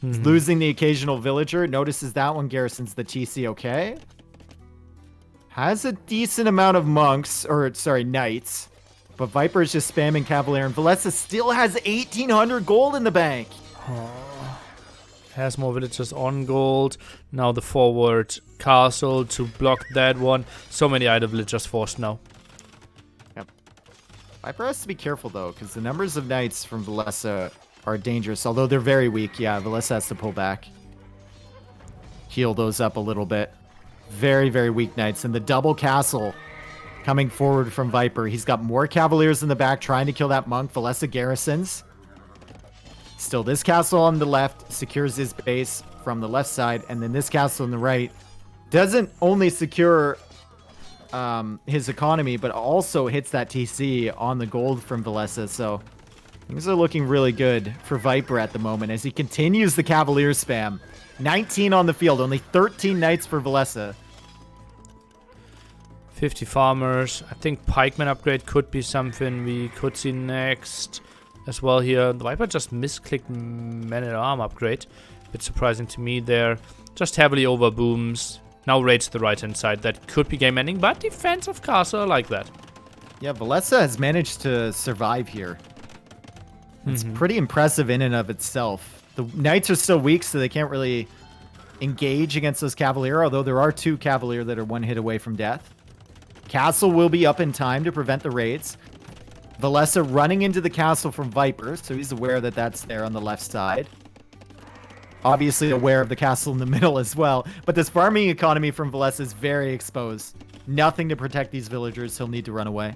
A: He's losing the occasional villager. Notices that one garrisons the TC okay. Has a decent amount of monks, or sorry, knights. But Viper is just spamming Cavalier, and Villese still has 1,800 gold in the bank.
B: Has more villagers on gold. Now the forward castle to block that one. So many idle villagers forced now.
A: Yep. Viper has to be careful, though, because the numbers of knights from Villese are dangerous. Although they're very weak, yeah, Villese has to pull back. heal those up a little bit. Very, very weak knights. And the double castle coming forward from Viper. He's got more cavaliers in the back trying to kill that monk. Villese garrisons. Still, this castle on the left secures his base from the left side. And then this castle on the right doesn't only secure his economy, but also hits that TC on the gold from Villese. So things are looking really good for Viper at the moment as he continues the cavalier spam. 19 on the field, only 13 knights for Villese.
B: 50 farmers. I think pikeman upgrade could be something we could see next as well here. The Viper just misclicked man-at-arm upgrade. Bit surprising to me there. Just heavily over booms. Now raids the right-hand side. That could be game ending, but defensive castle, I like that.
A: Yeah, Villese has managed to survive here. It's pretty impressive in and of itself. The knights are still weak, so they can't really engage against those cavalier, although there are 2 cavalier that are 1 hit away from death. Castle will be up in time to prevent the raids. Villese running into the castle from Viper, so he's aware that that's there on the left side. Obviously aware of the castle in the middle as well, but this farming economy from Villese is very exposed. Nothing to protect these villagers, he'll need to run away.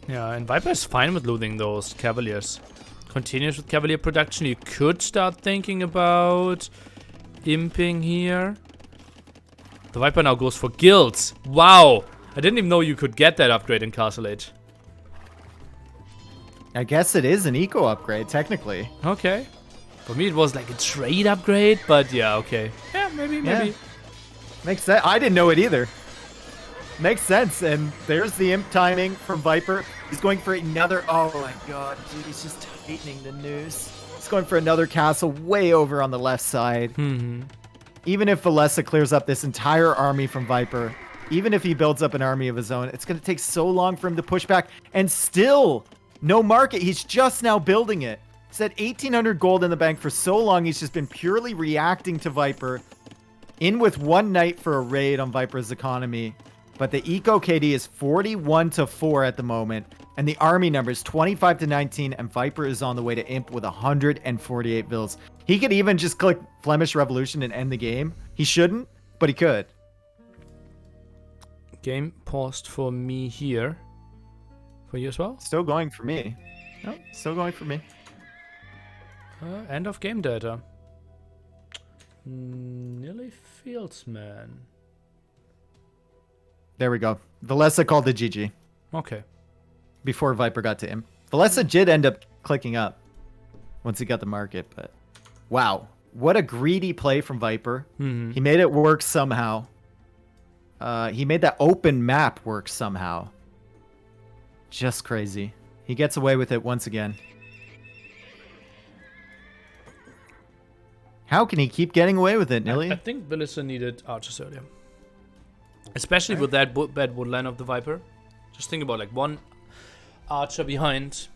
B: Yeah, and Viper is fine with looting those cavaliers. Continues with cavalier production. You could start thinking about imping here. The Viper now goes for guilds. Wow! I didn't even know you could get that upgrade in Castle Age.
A: I guess it is an eco upgrade, technically.
B: Okay. For me, it was like a trade upgrade, but yeah, okay. Yeah, maybe.
A: Makes sense. I didn't know it either. Makes sense. And there's the imp timing from Viper. He's going for another. Oh my god, dude, he's just tightening the noose. He's going for another castle way over on the left side. Even if Villese clears up this entire army from Viper, even if he builds up an army of his own, it's going to take so long for him to push back. And still, no market. He's just now building it. He's had 1,800 gold in the bank for so long. He's just been purely reacting to Viper. In with 1 knight for a raid on Viper's economy. But the eco KD is 41-4 at the moment. And the army number is 25-19. And Viper is on the way to imp with 148 vills. He could even just click Flemish Revolution and end the game. He shouldn't, but he could.
B: Game paused for me here. For you as well?
A: Still going for me. No, still going for me.
B: End of game data. Nearly Fieldsman.
A: There we go. Villese called the GG.
B: Okay.
A: Before Viper got to him. Villese did end up clicking up once he got the market, but wow. What a greedy play from Viper. He made it work somehow. He made that open map work somehow. Just crazy. He gets away with it once again. How can he keep getting away with it, Nilly?
B: I think Villese needed archers earlier. Especially with that bad woodline of the Viper. Just think about like 1 archer behind.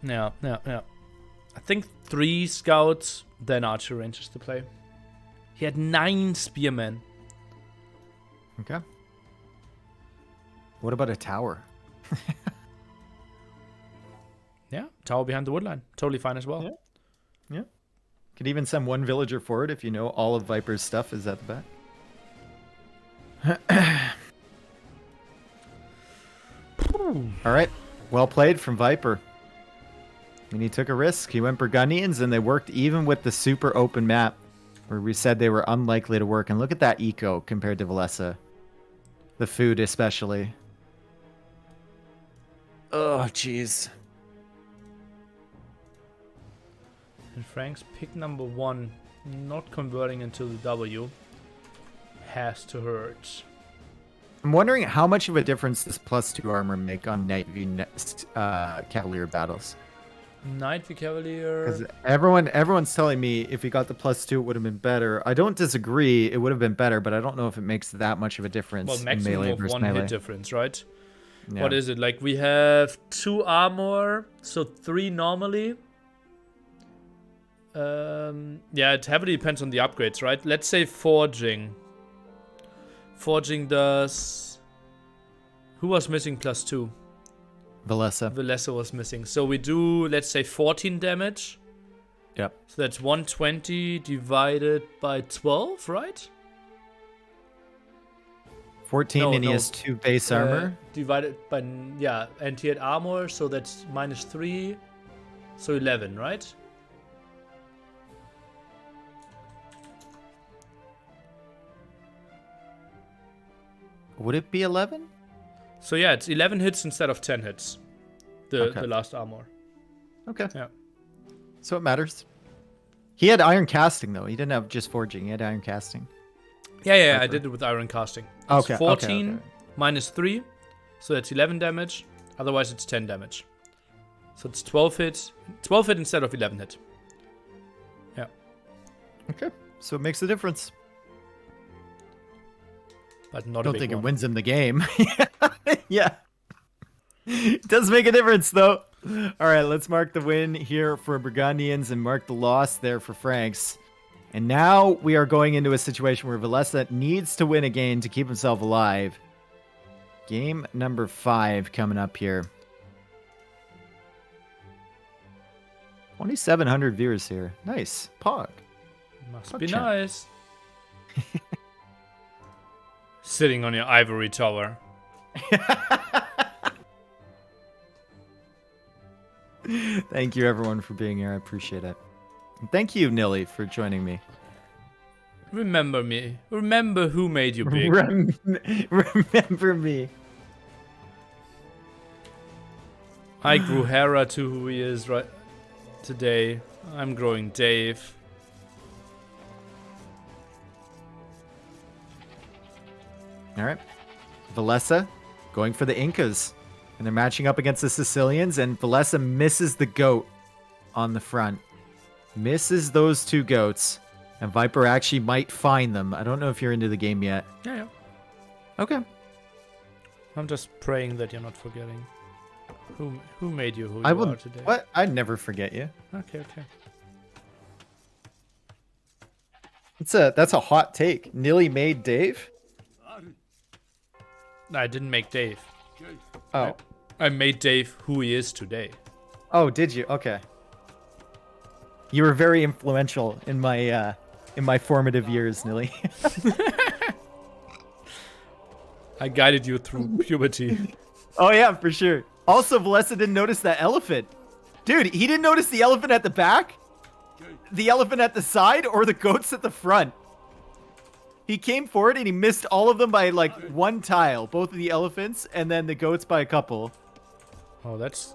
B: Yeah. I think 3 scouts, then archer ranges to play. He had 9 spearmen.
A: Okay. What about a tower?
B: Yeah, tower behind the woodline. Totally fine as well.
A: Yeah. Could even send 1 villager forward if you know all of Viper's stuff is at the back. All right. Well played from Viper. I mean, he took a risk. He went Burgundians, and they worked even with the super open map, where we said they were unlikely to work. And look at that eco compared to Villese. The food especially. Oh, jeez.
B: And Frank's pick number 1, not converting into the W, has to hurt.
A: I'm wondering how much of a difference does +2 armor make on Knight v Cavalier battles?
B: Knight v Cavalier.
A: Because everyone's telling me if he got the +2, it would have been better. I don't disagree; it would have been better, but I don't know if it makes that much of a difference.
B: Well,
A: in
B: maximum
A: melee
B: of
A: versus
B: 1
A: melee.
B: hit difference, right?
A: Yeah.
B: What is it? Like we have 2 armor, so 3 normally. Yeah, it heavily depends on the upgrades, right? Let's say forging. Forging does. Who was missing +2?
A: Villese.
B: Villese was missing. So we do, let's say, 14 damage.
A: Okay.
B: So that's 120 divided by 12, right?
A: 14,
B: No,
A: and he
B: no.
A: has 2 base armor.
B: Divided by, yeah, and he had armor, so that's -3. So 11, right?
A: Would it be 11?
B: So yeah, it's 11 hits instead of 10 hits. The last armor.
A: Okay.
B: Yeah.
A: So it matters. He had iron casting, though. He didn't have just forging. He had iron casting.
B: Yeah, I did it with iron casting. It's
A: Okay,
B: 14 -3, so that's 11 damage. Otherwise, it's 10 damage. So it's 12 hits. 12 hit instead of 11 hit. Yeah.
A: Okay. So it makes a difference.
B: But not
A: I
B: a
A: don't
B: big
A: think it
B: one.
A: wins him the game. Yeah. It does make a difference, though. All right, let's mark the win here for Burgundians and mark the loss there for Franks. And now we are going into a situation where Villese needs to win again to keep himself alive. Game number 5 coming up here. 2,700 viewers here. Nice. Pog.
B: Must
A: Pog
B: be
A: champ.
B: nice. Sitting on your ivory tower.
A: Thank you, everyone, for being here. I appreciate it. And thank you, Nilly, for joining me.
B: Remember me. Remember who made you big.
A: Remember me.
B: I grew Hera to who he is right today. I'm growing Dave.
A: All right. Villese going for the Incas. And they're matching up against the Sicilians. And Villese misses the goat on the front. Misses those 2 goats. And Viper actually might find them. I don't know if you're into the game yet.
B: Yeah.
A: Okay.
B: I'm just praying that you're not forgetting. Who made you who
A: I
B: you
A: will.
B: are today?
A: What? I'd never forget you.
B: Okay.
A: That's a hot take. Nilly made Dave?
B: I didn't make Dave.
A: Oh.
B: I made Dave who he is today.
A: Oh, did you? Okay. You were very influential in my formative years, Nilly.
B: I guided you through puberty.
A: Oh yeah, for sure. Also, Villese didn't notice that elephant. Dude, he didn't notice the elephant at the back, the elephant at the side, or the goats at the front. He came forward and he missed all of them by like 1 tile. Both of the elephants and then the goats by a couple.
B: Oh, that's...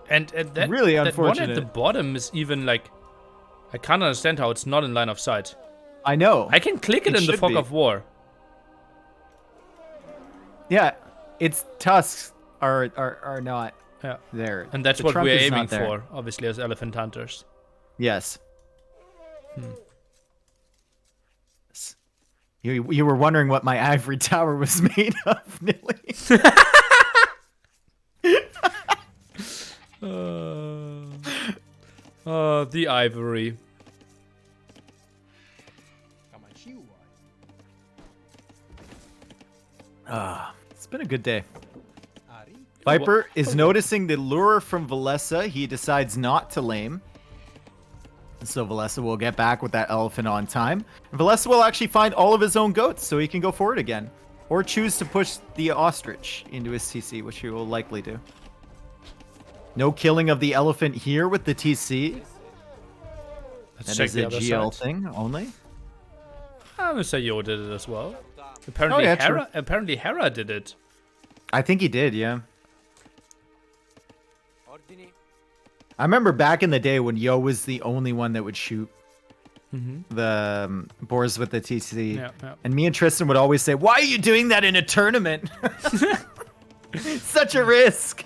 B: And that,
A: really
B: that
A: unfortunate.
B: one at the bottom is even like... I can't understand how it's not in line of sight.
A: I know.
B: I can click it in the
A: should
B: fog
A: be.
B: of war.
A: Yeah, its tusks are not there.
B: And that's
A: The
B: what
A: trunk
B: we're
A: is not
B: aiming
A: there.
B: for, obviously, as elephant hunters.
A: Yes. You were wondering what my ivory tower was made of, Nilly.
B: The ivory.
A: It's been a good day. Viper is noticing the lure from Villese. He decides not to lame. So Villese will get back with that elephant on time. Villese will actually find all of his own goats so he can go forward again. Or choose to push the ostrich into his TC, which he will likely do. No killing of the elephant here with the TC.
B: Let's
A: That
B: check
A: is
B: the
A: a
B: other
A: GL
B: side.
A: thing only.
B: I'm gonna say Yo did it as well. Apparently,
A: yeah, true.
B: Hera did it.
A: I think he did, yeah. I remember back in the day when Yo was the only one that would shoot the boars with the TC.
B: Yeah.
A: And me and Tristan would always say, "Why are you doing that in a tournament? Such a risk."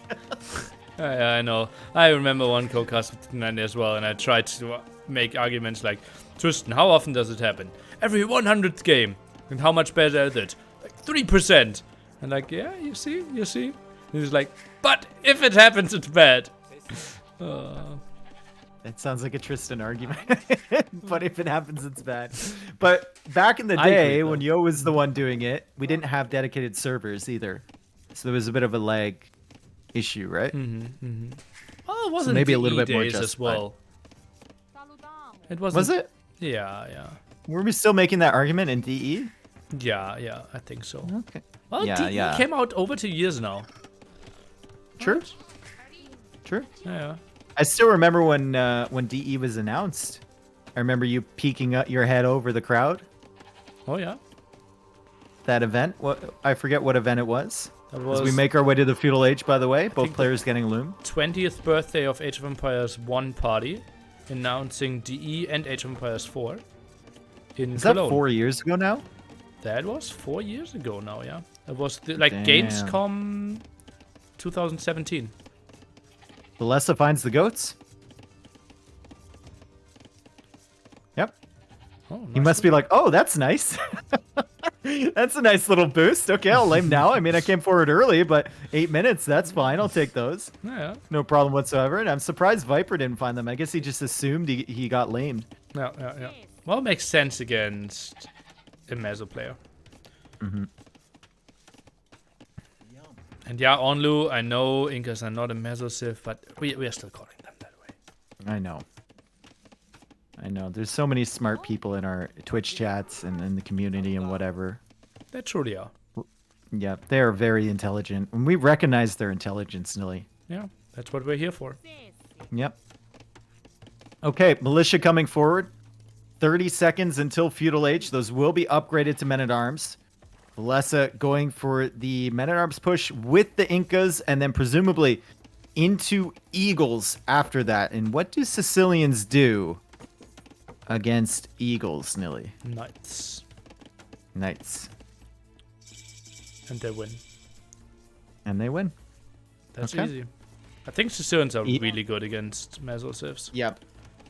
B: I know. I remember one co-cast with Nani as well, and I tried to make arguments like, Tristan, how often does it happen? Every 100th game. And how much better is it? Like 3%. And like, yeah, you see? And he's like, but if it happens, it's bad.
A: That sounds like a Tristan argument. But if it happens, it's bad. But back in the day, when Yo was the one doing it, we didn't have dedicated servers either. So there was a bit of a lag issue, right?
B: Oh, it wasn't
A: maybe
B: the
A: a little bit more
B: days as
A: justified.
B: well. It wasn't.
A: Was it?
B: Yeah, yeah.
A: Were we still making that argument in DE?
B: Yeah, I think so.
A: Okay.
B: Well,
A: Yeah,
B: DE
A: yeah.
B: came out over 2 years now.
A: True.
B: Right?
A: True.
B: Yeah.
A: I still remember when DE was announced. I remember you peeking up your head over the crowd.
B: Oh yeah.
A: That event. What I forget what event it was.
B: That
A: As
B: was
A: we make our way to the feudal age, by the way, both
B: think
A: players getting loom.
B: 20th birthday of Age of Empires 1 party, announcing DE and Age of Empires 4 in
A: Is that
B: Cologne.
A: 4 years ago now?
B: That was 4 years ago now, yeah. It was like
A: Damn.
B: Gamescom 2017.
A: Villese finds the goats. Yep.
B: Oh, nice.
A: He must be like, oh, that's nice. That's a nice little boost. Okay, I'll lame now. I mean, I came forward early, but 8 minutes, that's fine. I'll take those.
B: Yeah,
A: No problem whatsoever. And I'm surprised Viper didn't find them. I guess he just assumed he got lamed.
B: yeah. Well, it makes sense against a Meso player.
A: Mm-hmm.
B: And yeah, Onlu, I know Incas are not a Meso Civ, but we are still calling them that way.
A: I know. There's so many smart people in our Twitch chats and in the community and whatever.
B: They truly are.
A: Yeah, they are very intelligent. And we recognize their intelligence, Nilly.
B: Yeah, that's what we're here for.
A: Yep. Okay, militia coming forward. 30 seconds until feudal age. Those will be upgraded to men-at-arms. Villese going for the men-at-arms push with the Incas and then presumably into Eagles after that. And what do Sicilians do against Eagles, Nilly?
B: Knights.
A: Knights.
B: And they win.
A: And they win.
B: That's
A: Okay.
B: easy. I think Sicilians are really good against Meso Civs.
A: Yep.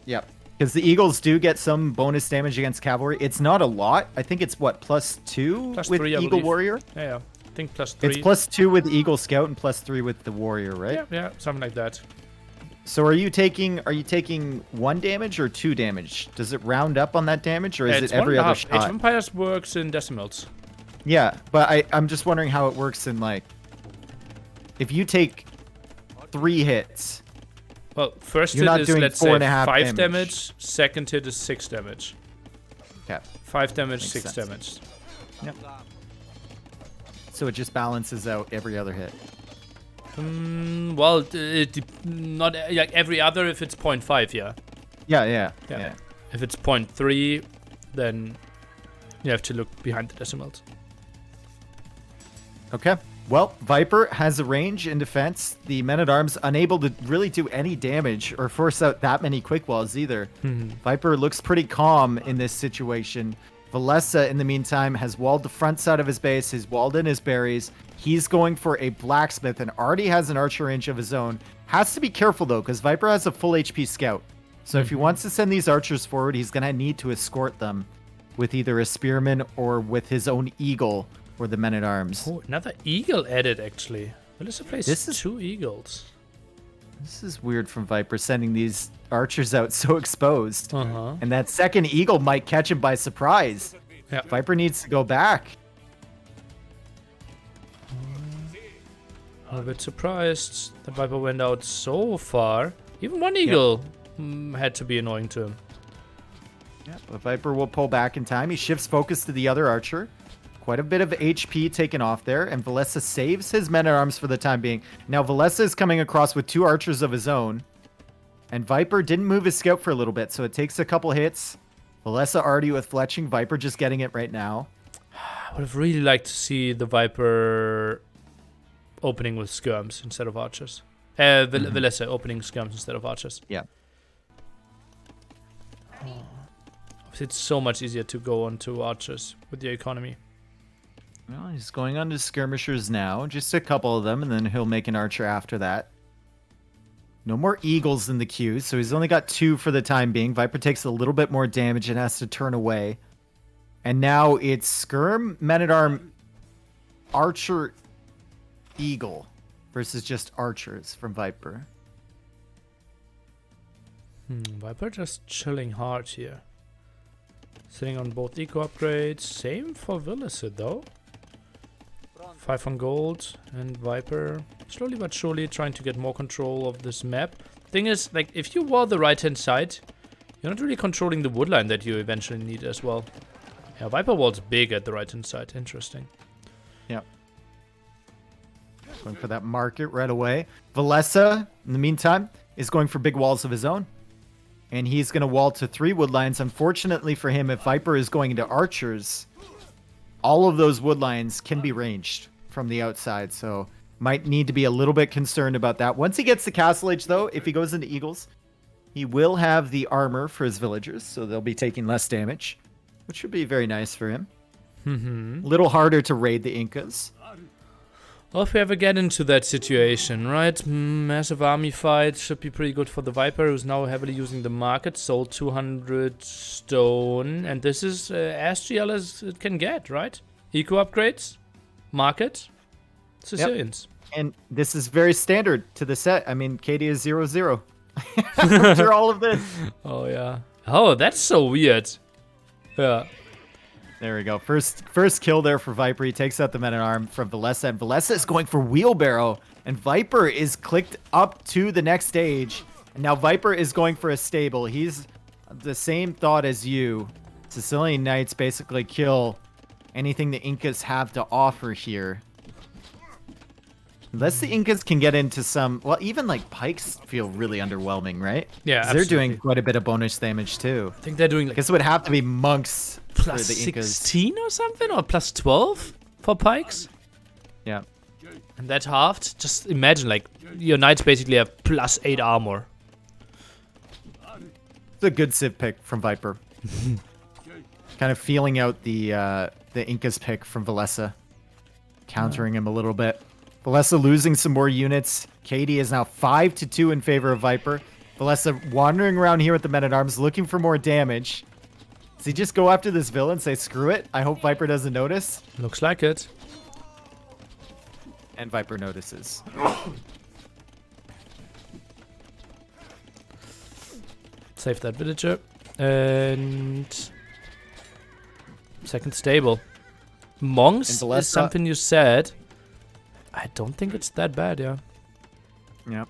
A: Because the Eagles do get some bonus damage against cavalry. It's not a lot. I think it's what, +2
B: Plus
A: with
B: 3, I
A: Eagle
B: believe.
A: Warrior?
B: Yeah. I think +3.
A: It's +2 with Eagle Scout and +3 with the Warrior, right?
B: Yeah, something like that.
A: So are you taking 1 damage or 2 damage? Does it round up on that damage or is
B: It's
A: it every other
B: 1.5. Age of
A: shot?
B: Empires works in decimals.
A: Yeah, but I'm just wondering how it works in like if you take 3 hits.
B: Well, first
A: You're
B: hit
A: not
B: is,
A: doing
B: let's
A: 4.5
B: say, 5
A: damage.
B: damage. Second hit is 6 damage.
A: Okay.
B: 5 damage,
A: Makes
B: 6
A: sense.
B: damage.
A: Yep. So it just balances out every other hit.
B: Well, not like every other if it's 0.5, yeah.
A: Yeah.
B: If it's 0.3, then you have to look behind the decimals.
A: Okay. Well, Viper has a range in defense. The men-at-arms unable to really do any damage or force out that many quick walls either. Viper looks pretty calm in this situation. Villese, in the meantime, has walled the front side of his base. He's walled in his berries. He's going for a blacksmith and already has an archer range of his own. Has to be careful, though, because Viper has a full HP scout. So if he wants to send these archers forward, he's going to need to escort them with either a spearman or with his own eagle or the men-at-arms.
B: Oh, another eagle added, actually. Melissa plays
A: This is-
B: 2 eagles.
A: This is weird from Viper, sending these archers out so exposed.
B: Uh-huh.
A: And that second eagle might catch him by surprise.
B: Yeah.
A: Viper needs to go back.
B: I'm a bit surprised the Viper went out so far. Even one eagle had to be annoying to him.
A: Yeah, but Viper will pull back in time. He shifts focus to the other archer. Quite a bit of HP taken off there, and Villese saves his men-at-arms for the time being. Now, Villese is coming across with 2 archers of his own, and Viper didn't move his scout for a little bit, so it takes a couple hits. Villese already with fletching, Viper just getting it right now.
B: I would have really liked to see the Viper opening with skirms instead of archers. Villese opening skirms instead of archers.
A: Yeah.
B: It's so much easier to go on to archers with the economy.
A: Well, he's going on to skirmishers now. Just a couple of them, and then he'll make an archer after that. No more eagles in the queue, so he's only got 2 for the time being. Viper takes a little bit more damage and has to turn away. And now it's skirm, men-at-arm, archer, eagle versus just archers from Viper.
B: Viper just chilling hard here. Sitting on both eco upgrades. Same for Villese though. 5 on gold, and Viper slowly but surely trying to get more control of this map. Thing is, like, if you wall the right hand side, You're not really controlling the wood line that you eventually need as well. Yeah, Viper Wall's big at the right-hand side. Interesting.
A: Yep. Going for that market right away. Villese, in the meantime, is going for big walls of his own. And he's going to wall to 3 wood lines. Unfortunately for him, if Viper is going into archers, all of those wood lines can be ranged from the outside. So might need to be a little bit concerned about that. Once he gets to Castle Age, though, if he goes into Eagles, he will have the armor for his villagers. So they'll be taking less damage, which would be very nice for him. A little harder to raid the Incas.
B: Well, if we ever get into that situation, right? Massive army fight should be pretty good for the Viper, who's now heavily using the market. Sold 200 stone. And this is as GL as it can get, right? Eco upgrades, market, Sicilians.
A: Yep. And this is very standard to the set. I mean, KD is 0-0 after all of this.
B: Oh, yeah. Oh, that's so weird. Yeah.
A: There we go. First kill there for Viper. He takes out the men-at-arm from Villese. And Villese is going for Wheelbarrow. And Viper is clicked up to the next stage. And now Viper is going for a stable. He's the same thought as you. Sicilian Knights basically kill anything the Incas have to offer here. Unless the Incas can get into some... Well, even like pikes feel really underwhelming, right?
B: Yeah,
A: 'Cause they're doing quite a bit of bonus damage too.
B: I think they're doing
A: I
B: like
A: guess it would have to be monks
B: plus
A: for the Incas.
B: 16 or something? Or plus 12 for pikes?
A: Yeah.
B: And that halved? Just imagine, like, your knights basically have plus 8 armor.
A: It's a good civ pick from Viper. Kind of feeling out the Incas pick from Villese. Countering him a little bit. Villese losing some more units. KD is now 5-2 in favor of Viper. Villese wandering around here with the men-at-arms, looking for more damage. Does he just go after this villain and say, screw it? I hope Viper doesn't notice.
B: Looks like it.
A: And Viper notices.
B: Save that villager. And... second stable. Monks is something you said. I don't think it's that bad, yeah.
A: Yep.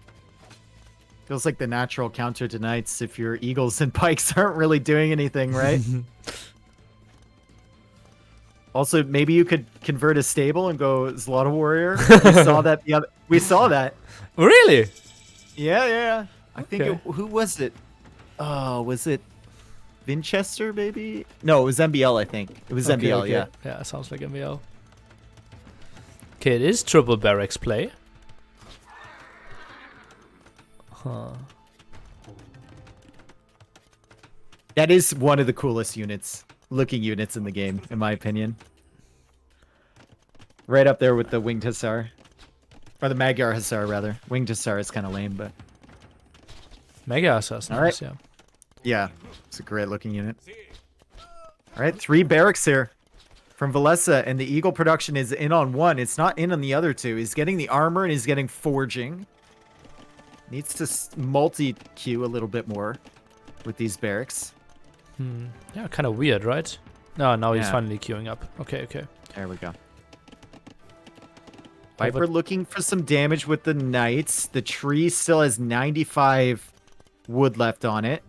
A: Feels like the natural counter to knights if your eagles and pikes aren't really doing anything, right? Also, maybe you could convert a stable and go Slaughter Warrior. We saw that.
B: Really?
A: Yeah. I think
B: Okay.
A: who was it? Oh, was it Winchester, maybe? No, it was MBL, I think. It was MBL, yeah.
B: Yeah, sounds like MBL. Okay, it is triple barracks play. Huh.
A: That is one of the coolest looking units in the game, in my opinion. Right up there with the Winged Hussar. Or the Magyar Hussar, rather. Winged Hussar is kind of lame, but...
B: Mega Assassin,
A: All right.
B: yeah.
A: Yeah, it's a great looking unit. All right, 3 barracks here from Villese, and the Eagle production is in on 1. It's not in on the other 2. He's getting the armor and he's getting forging. Needs to multi-queue a little bit more with these barracks.
B: Yeah, kind of weird, right? No, now he's
A: Yeah.
B: finally queuing up. Okay.
A: There we go. Viper looking for some damage with the knights. The tree still has 95 wood left on it.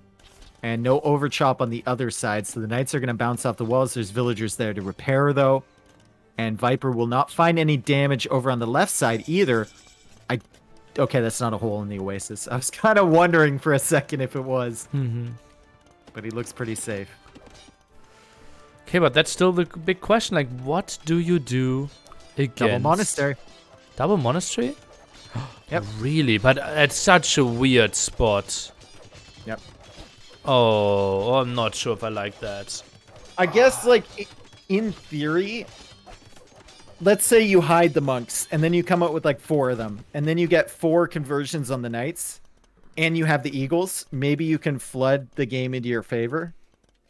A: And no overchop on the other side. So the knights are going to bounce off the walls. There's villagers there to repair, though. And Viper will not find any damage over on the left side either. Okay, that's not a hole in the oasis. I was kind of wondering for a second if it was. But he looks pretty safe.
B: Okay, but that's still the big question. Like, what do you do against...
A: Double monastery.
B: Double monastery?
A: Yep.
B: Really? But at such a weird spot.
A: Yep.
B: Oh, I'm not sure if I like that.
A: I guess, like, in theory, let's say you hide the monks, and then you come out with, like, 4 of them, and then you get 4 conversions on the knights, and you have the eagles. Maybe you can flood the game into your favor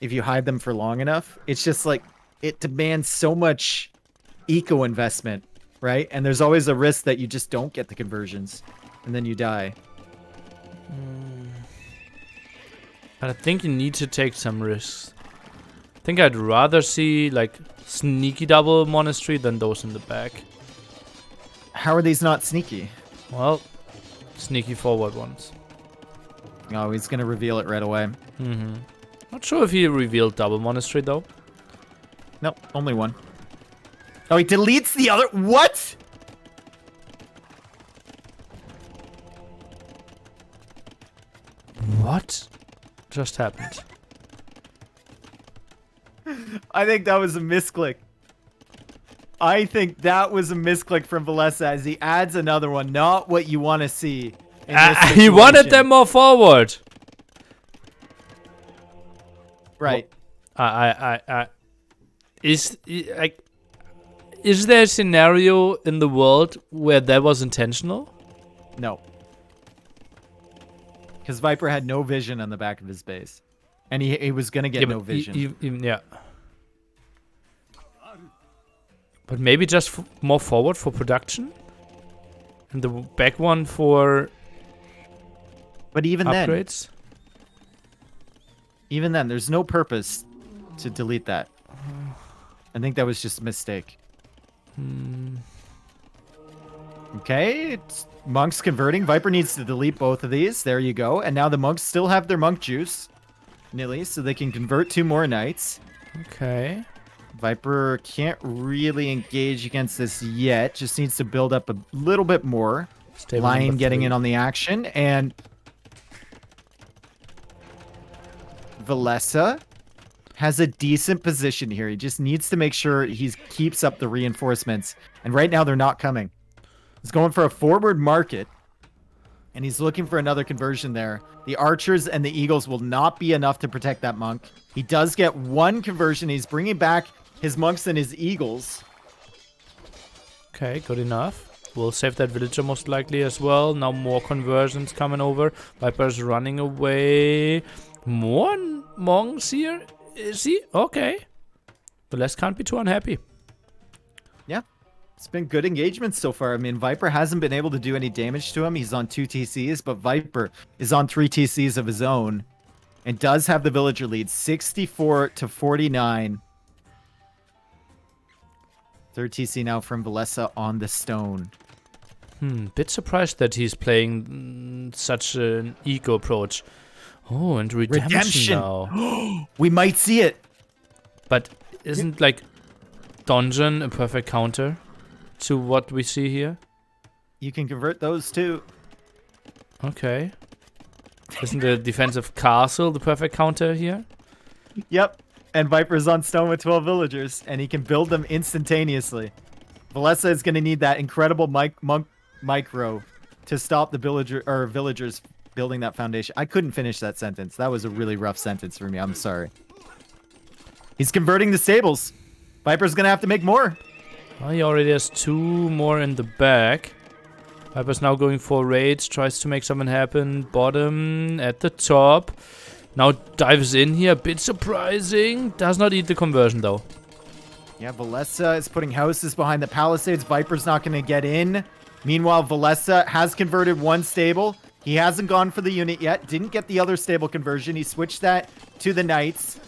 A: if you hide them for long enough. It's just, like, it demands so much eco investment, right? And there's always a risk that you just don't get the conversions, and then you die.
B: But I think you need to take some risks. I think I'd rather see, like, sneaky double monastery than those in the back.
A: How are these not sneaky?
B: Well, sneaky forward ones.
A: Oh, he's going to reveal it right away.
B: Not sure if he revealed double monastery though.
A: Nope, only one. Oh, he deletes the other. What?
B: What just happened?
A: I think that was a misclick. I think that was a misclick from Villese as he adds another one. Not what you want to see. In this
B: He wanted
A: situation.
B: them more forward.
A: Right.
B: Is there a scenario in the world where that was intentional?
A: No. Because Viper had no vision on the back of his base. And he was going to get no vision.
B: Yeah. But maybe just more forward for production? And the back one for
A: But even
B: upgrades?
A: even then, there's no purpose to delete that. I think that was just a mistake. Okay, it's monks converting. Viper needs to delete both of these. There you go. And now the monks still have their monk juice, Nilly, so they can convert 2 more knights.
B: Okay.
A: Viper can't really engage against this yet. Just needs to build up a little bit more.
B: Stable
A: Lion
B: number
A: getting
B: 3.
A: in on the action. And Villese has a decent position here. He just needs to make sure he keeps up the reinforcements. And right now they're not coming. He's going for a forward market. And he's looking for another conversion there. The archers and the eagles will not be enough to protect that monk. He does get 1 conversion. He's bringing back his monks and his eagles.
B: Okay, good enough. We'll save that villager most likely as well. Now more conversions coming over. Viper's running away. More monks here? Is he? Okay. The less can't be too unhappy.
A: Yeah. It's been good engagement so far. I mean, Viper hasn't been able to do any damage to him. He's on 2 TCs, but Viper is on 3 TCs of his own and does have the villager lead, 64 to 49. Third TC now from Villese on the stone.
B: Bit surprised that he's playing such an eco approach. Oh, and redemption now.
A: We might see it.
B: But isn't like dungeon a perfect counter to what we see here?
A: You can convert those too.
B: Okay. Isn't the defensive castle the perfect counter here?
A: Yep. And Viper's on stone with 12 villagers, and he can build them instantaneously. Villese is going to need that incredible micro to stop the villagers building that foundation. I couldn't finish that sentence. That was a really rough sentence for me. I'm sorry. He's converting the stables. Viper's going to have to make more.
B: Well, he already has 2 more in the back. Viper's now going for raids, tries to make something happen. Bottom, at the top. Now dives in here, a bit surprising. Does not eat the conversion though.
A: Yeah, Villese is putting houses behind the palisades. Viper's not going to get in. Meanwhile, Villese has converted 1 stable. He hasn't gone for the unit yet. Didn't get the other stable conversion. He switched that to the knights.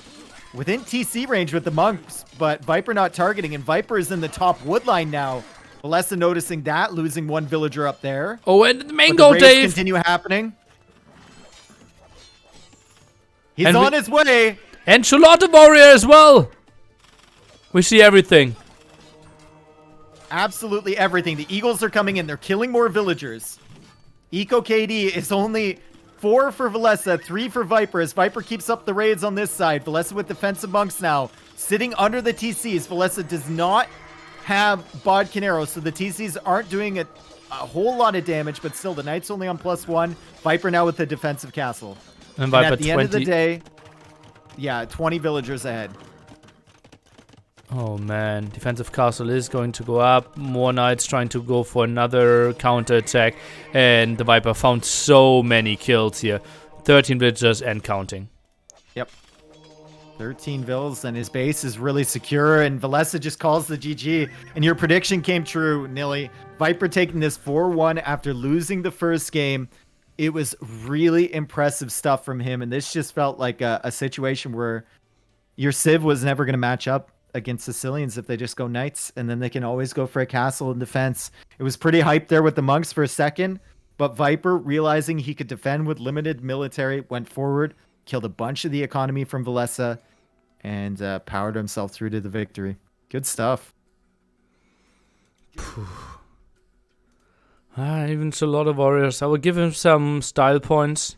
A: Within TC range with the monks, but Viper not targeting. And Viper is in the top wood line now. Villese noticing that, losing 1 villager up there.
B: Oh, and the main
A: But
B: goal,
A: the raids
B: Dave.
A: continue happening. He's on his way.
B: And Charlotte Warrior as well. We see everything.
A: Absolutely everything. The Eagles are coming in. They're killing more villagers. Eco KD is only 4 for Villese, 3 for Viper as Viper keeps up the raids on this side. Villese with defensive monks now. Sitting under the TCs. Villese does not have Bodkin arrows, so the TCs aren't doing a whole lot of damage, but still the Knights only on +1. Viper now with the defensive castle.
B: And Viper
A: at the end of the day, yeah, 20 villagers ahead.
B: Oh man, defensive castle is going to go up. More knights trying to go for another counter attack. And the Viper found so many kills here. 13 villagers and counting.
A: Yep. 13 vills and his base is really secure. And Villese just calls the GG. And your prediction came true, Nilly. Viper taking this 4-1 after losing the first game. It was really impressive stuff from him. And this just felt like a situation where your Civ was never going to match up against Sicilians if they just go knights, and then they can always go for a castle in defense. It was pretty hyped there with the monks for a second, But Viper, realizing he could defend with limited military, went forward, killed a bunch of the economy from Villese, and powered himself through to the victory. Good stuff.
B: Even a lot of warriors. I will give him some style points,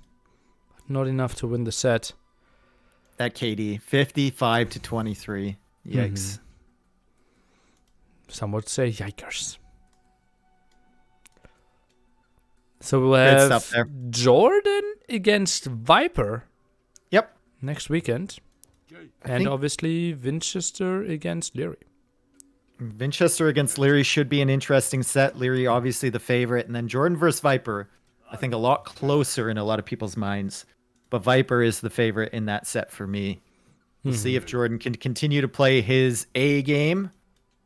B: but not enough to win the set.
A: That KD, 55 to 23. Yikes.
B: Some would say yikers. So we'll
A: Good
B: have
A: stuff there.
B: Jordan against Viper
A: Yep.
B: next weekend. And
A: think-
B: obviously Winchester against Leary.
A: Winchester against Leary should be an interesting set. Leary, obviously the favorite. And then Jordan versus Viper, I think a lot closer in a lot of people's minds. But Viper is the favorite in that set for me. We'll see if Jordan can continue to play his A game.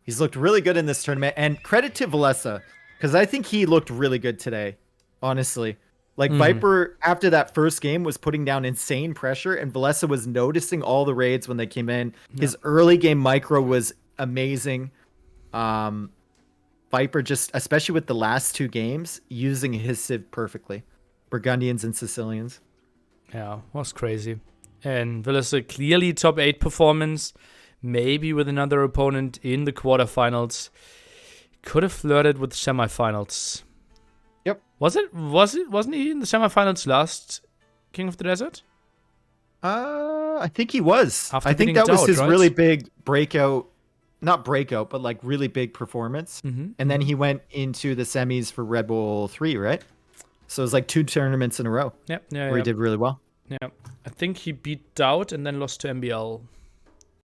A: He's looked really good in this tournament. And credit to Villese, because I think he looked really good today, honestly. Like, Viper, after that first game, was putting down insane pressure, and Villese was noticing all the raids when they came in. His early game micro was amazing. Viper just, especially with the last two games, using his Civ perfectly. Burgundians and Sicilians.
B: Yeah, was crazy. And Villese clearly top 8 performance. Maybe with another opponent in the quarterfinals. Could have flirted with semifinals.
A: Yep.
B: Wasn't he in the semifinals last King of the Desert?
A: I think he was.
B: After
A: I think
B: beating
A: that was
B: Dowd,
A: his
B: right?
A: really big breakout. Not breakout, but like really big performance. And then he went into the semis for Red Bull 3, right? So it was like 2 tournaments in a row
B: Yep.
A: where he did really well.
B: Yeah. I think he beat Dowd and then lost to MBL.